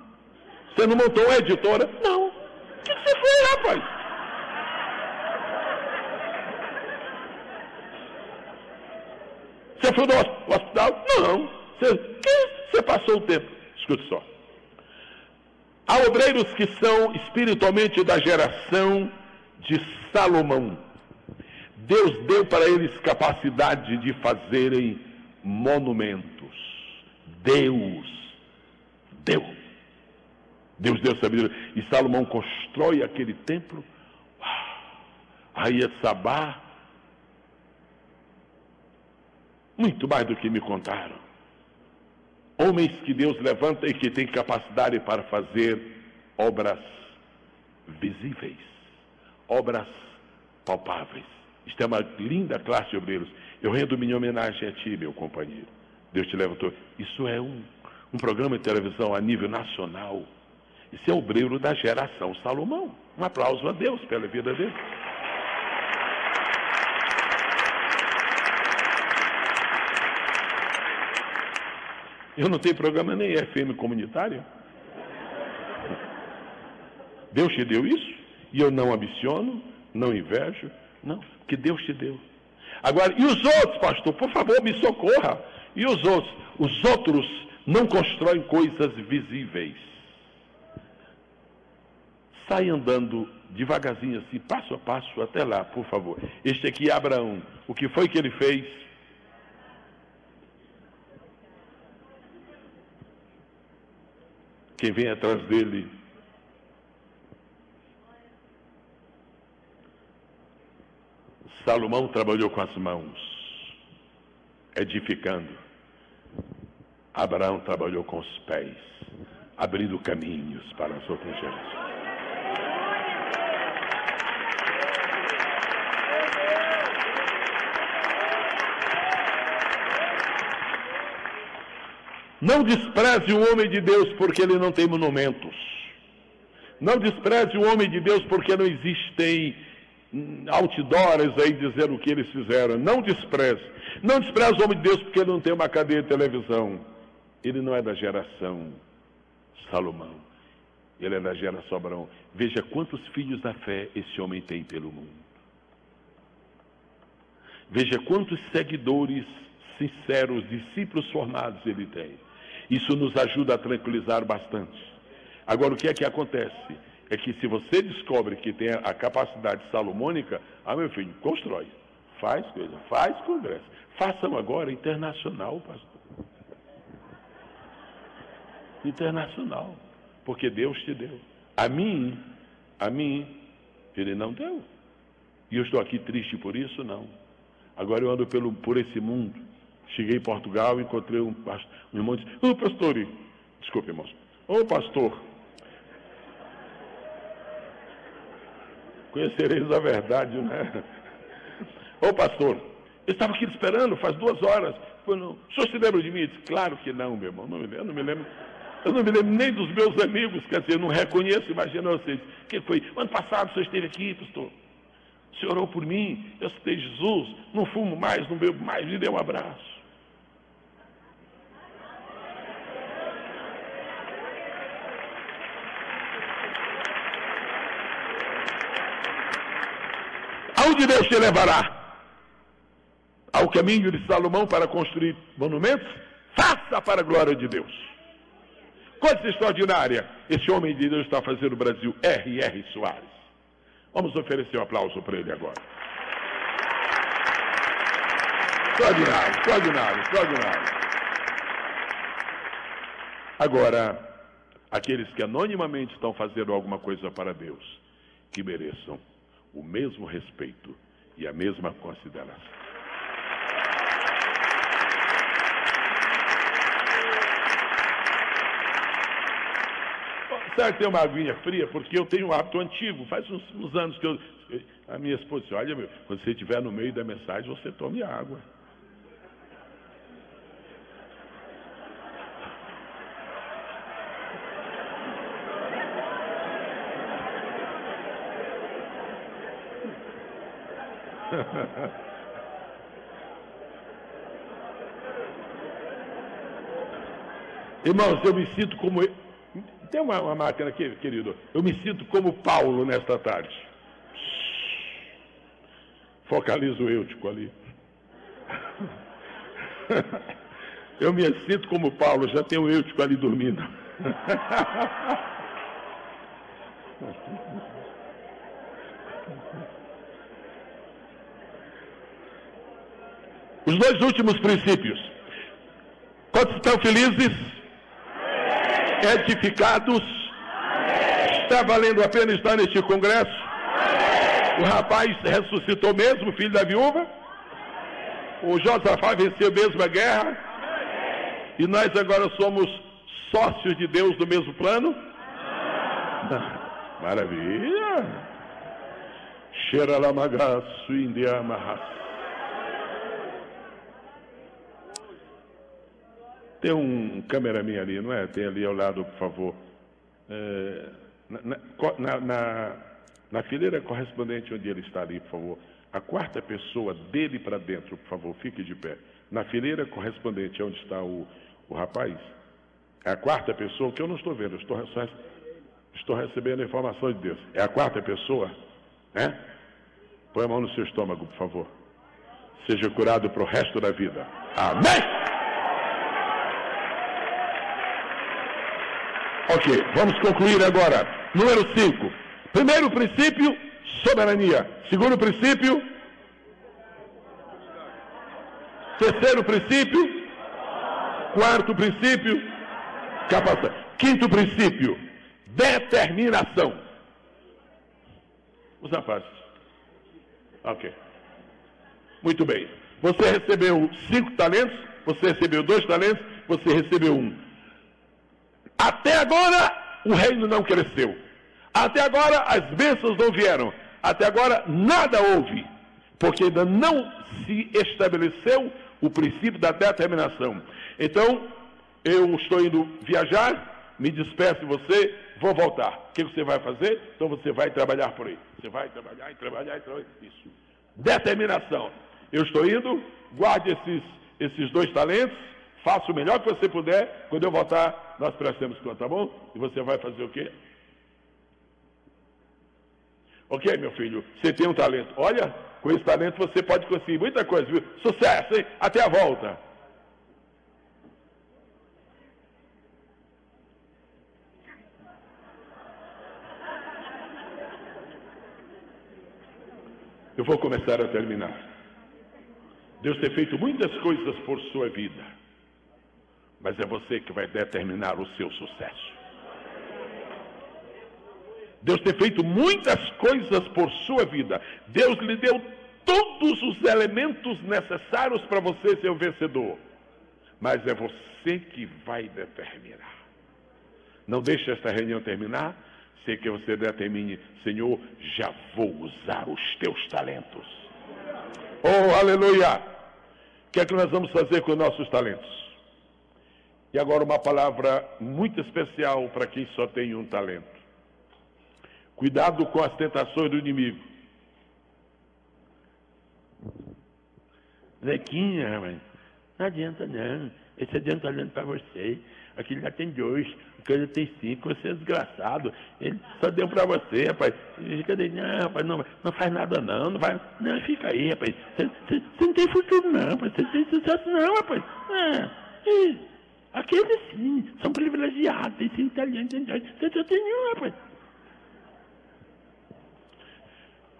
Você não montou uma editora? Não. O que você foi, rapaz? Você foi no hospital? Não. Você passou o tempo. Escute só. Há obreiros que são espiritualmente da geração de Salomão. Deus deu para eles capacidade de fazerem monumentos. Deus deu sabedoria. E Salomão constrói aquele templo. Aí é Sabá. Muito mais do que me contaram. Homens que Deus levanta e que têm capacidade para fazer obras visíveis, obras palpáveis. Isto é uma linda classe de obreiros. Eu rendo minha homenagem a ti, meu companheiro. Deus te levantou. Isso é um programa de televisão a nível nacional. Isso é o obreiro da geração Salomão. Um aplauso a Deus pela vida dele. Eu não tenho programa nem FM comunitário. Deus te deu isso e eu não ambiciono, não invejo, não, porque Deus te deu. Agora, e os outros, pastor? Por favor, me socorra. E os outros? Os outros não constroem coisas visíveis. Sai andando devagarzinho assim, passo a passo, até lá, por favor. Este aqui é Abraão. O que foi que ele fez? Quem vem atrás dele? Salomão trabalhou com as mãos, edificando. Abraão trabalhou com os pés, abrindo caminhos para as outras gerações. Não despreze o homem de Deus porque ele não tem monumentos. Não despreze o homem de Deus porque não existem outdoors aí dizendo o que eles fizeram. Não despreze. Não despreze o homem de Deus porque ele não tem uma cadeia de televisão. Ele não é da geração Salomão. Ele é da geração Abraão. Veja quantos filhos da fé esse homem tem pelo mundo. Veja quantos seguidores sinceros, discípulos formados ele tem. Isso nos ajuda a tranquilizar bastante. Agora, o que é que acontece? É que se você descobre que tem a capacidade salomônica, meu filho, constrói, faz coisa, faz congresso. Façam agora internacional, pastor. Internacional. Porque Deus te deu. A mim, ele não deu. E eu estou aqui triste por isso? Não. Agora eu ando por esse mundo. Cheguei em Portugal, encontrei um irmão e disse, pastor, desculpe, irmãos. Pastor, conhecereis a verdade, né? Pastor, eu estava aqui esperando, faz 2 horas. O senhor se lembra de mim? Eu disse, claro que não, meu irmão, eu não me lembro. Eu não me lembro nem dos meus amigos, quer dizer, eu não reconheço, imagina vocês. Que foi? Ano passado o senhor esteve aqui, pastor. O senhor orou por mim, eu citei Jesus, não fumo mais, não bebo mais, me dê um abraço. Aonde Deus te levará? Ao caminho de Salomão para construir monumentos? Faça para a glória de Deus. Coisa extraordinária, esse homem de Deus está fazendo no Brasil, R.R. Soares. Vamos oferecer um aplauso para ele agora. Extraordinário, extraordinário, extraordinário. Agora, aqueles que anonimamente estão fazendo alguma coisa para Deus, que mereçam o mesmo respeito e a mesma consideração. Será que tem uma aguinha fria? Porque eu tenho um hábito antigo, faz uns anos que a minha esposa disse, olha, meu, quando você estiver no meio da mensagem, você tome água. Irmãos, eu me sinto como... Tem uma máquina aqui, querido. Eu me sinto como Paulo nesta tarde. Focaliza o eutico ali. Eu me sinto como Paulo, já tem o eutico ali dormindo. Os 2 últimos princípios. Quantos estão felizes? Edificados? Está valendo a pena estar neste congresso? O rapaz ressuscitou mesmo, filho da viúva? O Josafá venceu mesmo a guerra? E nós agora somos sócios de Deus do mesmo plano? Maravilha! Xeralamagaço indiamarras. Tem um cameraman ali, não é? Tem ali ao lado, por favor. Na fileira correspondente onde ele está ali, por favor. A 4ª pessoa dele para dentro, por favor, fique de pé. Na fileira correspondente onde está o rapaz, é a 4ª pessoa, que eu não estou vendo, estou recebendo a informação de Deus. É a 4ª pessoa, né? Põe a mão no seu estômago, por favor. Seja curado para o resto da vida. Amém! Ok, vamos concluir agora. Número 5. Primeiro princípio, soberania. Segundo princípio, terceiro princípio, quarto princípio, capacidade. Quinto princípio, determinação. Os rapazes. Ok. Muito bem. Você recebeu 5 talentos, você recebeu 2 talentos, você recebeu 1. Até agora o reino não cresceu. Até agora as bênçãos não vieram. Até agora nada houve. Porque ainda não se estabeleceu o princípio da determinação. Então, eu estou indo viajar, me despeço de você, vou voltar. O que você vai fazer? Então você vai trabalhar por aí. Você vai trabalhar e trabalhar e trabalhar. Isso. Determinação. Eu estou indo, guarde esses 2 talentos, faça o melhor que você puder. Quando eu voltar, nós prestamos conta, tá bom? E você vai fazer o quê? Ok, meu filho, você tem um talento. Olha, com esse talento você pode conseguir muita coisa, viu? Sucesso, hein? Até a volta. Eu vou começar a terminar. Deus tem feito muitas coisas por sua vida, mas é você que vai determinar o seu sucesso. Deus tem feito muitas coisas por sua vida. Deus lhe deu todos os elementos necessários para você ser o vencedor. Mas é você que vai determinar. Não deixe esta reunião terminar sem que você determine: Senhor, já vou usar os teus talentos. Oh, aleluia! O que é que nós vamos fazer com os nossos talentos? E agora uma palavra muito especial para quem só tem um talento. Cuidado com as tentações do inimigo. Zequinha, mãe, não adianta não. Esse é um talento para você. Aquele já tem 2, aquele tem 5. Você é desgraçado. Ele só deu para você, rapaz. Não, rapaz, não faz nada não. Não, fica aí, rapaz. Você não tem futuro não, rapaz. Você não tem sucesso não, rapaz. Aqueles sim, são privilegiados. Tem 5 talentos. Você só tem um, rapaz.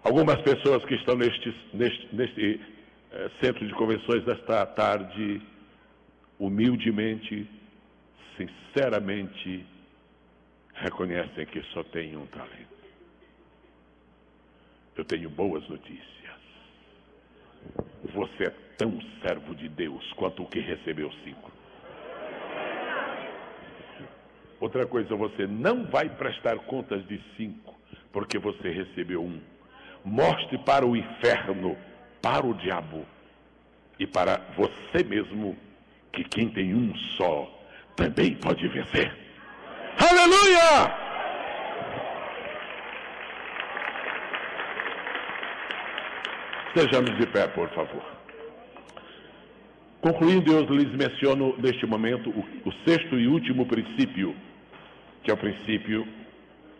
Algumas pessoas que estão neste centro de convenções desta tarde, humildemente, sinceramente, reconhecem que só tem um talento. Eu tenho boas notícias. Você é tão servo de Deus quanto o que recebeu 5. Outra coisa, você não vai prestar contas de 5, porque você recebeu 1. Mostre para o inferno, para o diabo e para você mesmo que quem tem um só também pode vencer. Aleluia! Estejamos de pé, por favor. Concluindo, eu lhes menciono neste momento o 6º e último princípio, que é o princípio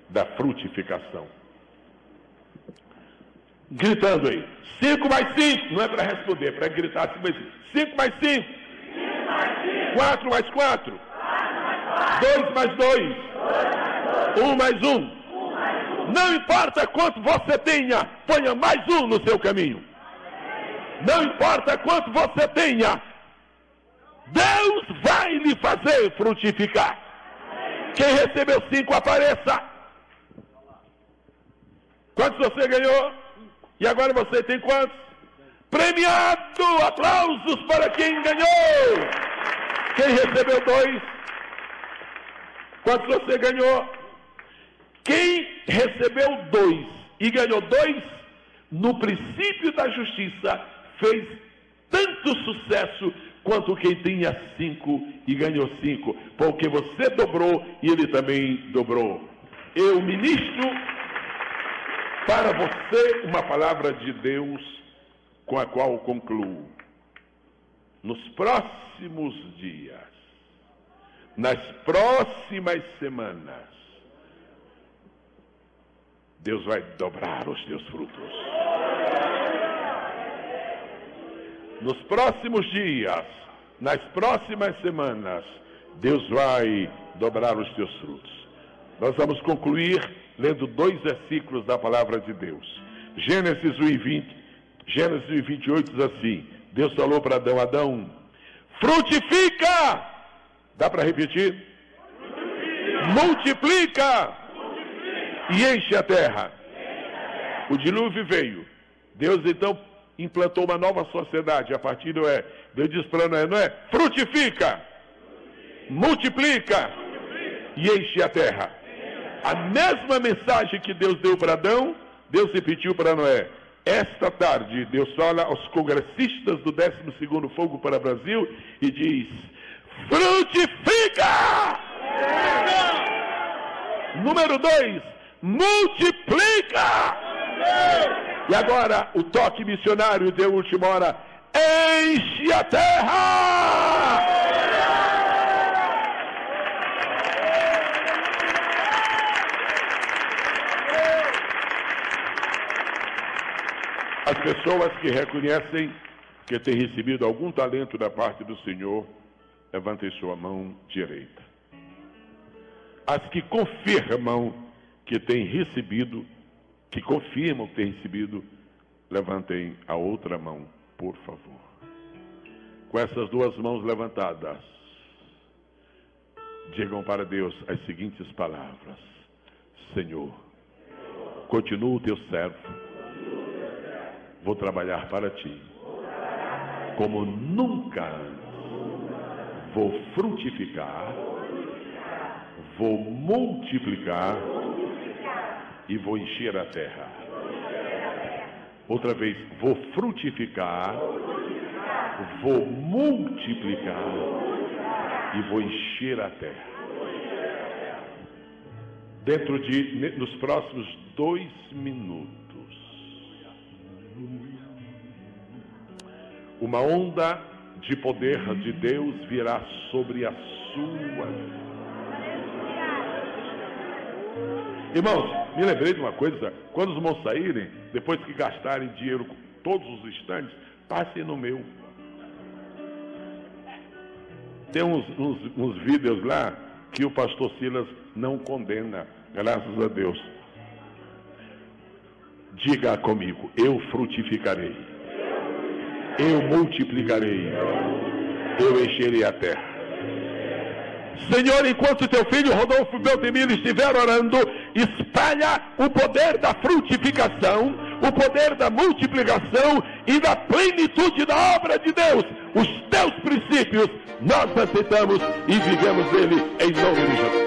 da frutificação. Gritando aí, 5 mais 5, não é para responder, é para gritar 5 mais 5. 5 mais 5, 4 mais 4, 2 mais 2, 1 mais 1. Não importa quanto você tenha, ponha mais 1 no seu caminho. Não importa quanto você tenha, Deus vai lhe fazer frutificar. Quem recebeu 5, apareça. Quantos você ganhou? E agora você tem quantos? Premiado! Aplausos para quem ganhou! Quem recebeu 2? Quantos você ganhou? Quem recebeu 2 e ganhou 2, no princípio da justiça, fez tanto sucesso quanto quem tinha 5 e ganhou 5, porque você dobrou e ele também dobrou. Eu ministro para você uma palavra de Deus com a qual concluo. Nos próximos dias, nas próximas semanas, Deus vai dobrar os teus frutos. Nos próximos dias, nas próximas semanas, Deus vai dobrar os teus frutos. Nós vamos concluir lendo 2 versículos da palavra de Deus. Gênesis 1:28 diz assim: Deus falou para Adão: Adão, frutifica! Dá para repetir? Multiplica! E enche a terra. O dilúvio veio. Deus então implantou uma nova sociedade. A partir do Noé, Deus diz para Noé: frutifica, multiplica e enche a terra. A mesma mensagem que Deus deu para Adão, Deus repetiu para Noé. Esta tarde, Deus fala aos congressistas do 12º Fogo para o Brasil e diz: frutifica! Número 2, multiplica! E agora, o toque missionário de última hora: enche a terra! As pessoas que reconhecem que têm recebido algum talento da parte do Senhor, levantem sua mão direita. As que confirmam que têm recebido, que confirmam que têm recebido, levantem a outra mão, por favor. Com essas duas mãos levantadas, digam para Deus as seguintes palavras: Senhor, continua o teu servo. Vou trabalhar para ti, como nunca antes. Vou frutificar, vou multiplicar e vou encher a terra. Outra vez, vou frutificar, vou multiplicar e vou encher a terra. Nos próximos 2 minutos, uma onda de poder de Deus virá sobre a sua vida. Irmãos, me lembrei de uma coisa: quando os irmãos saírem, depois que gastarem dinheiro com todos os estandes, passem no meu. Tem uns vídeos lá que o pastor Silas não condena, graças a Deus. Diga comigo: eu frutificarei, eu multiplicarei, eu encherei a terra. Senhor, enquanto teu filho Rodolfo Beltemiro estiver orando, espalha o poder da frutificação, o poder da multiplicação e da plenitude da obra de Deus. Os teus princípios nós aceitamos e vivemos nele em nome de Jesus.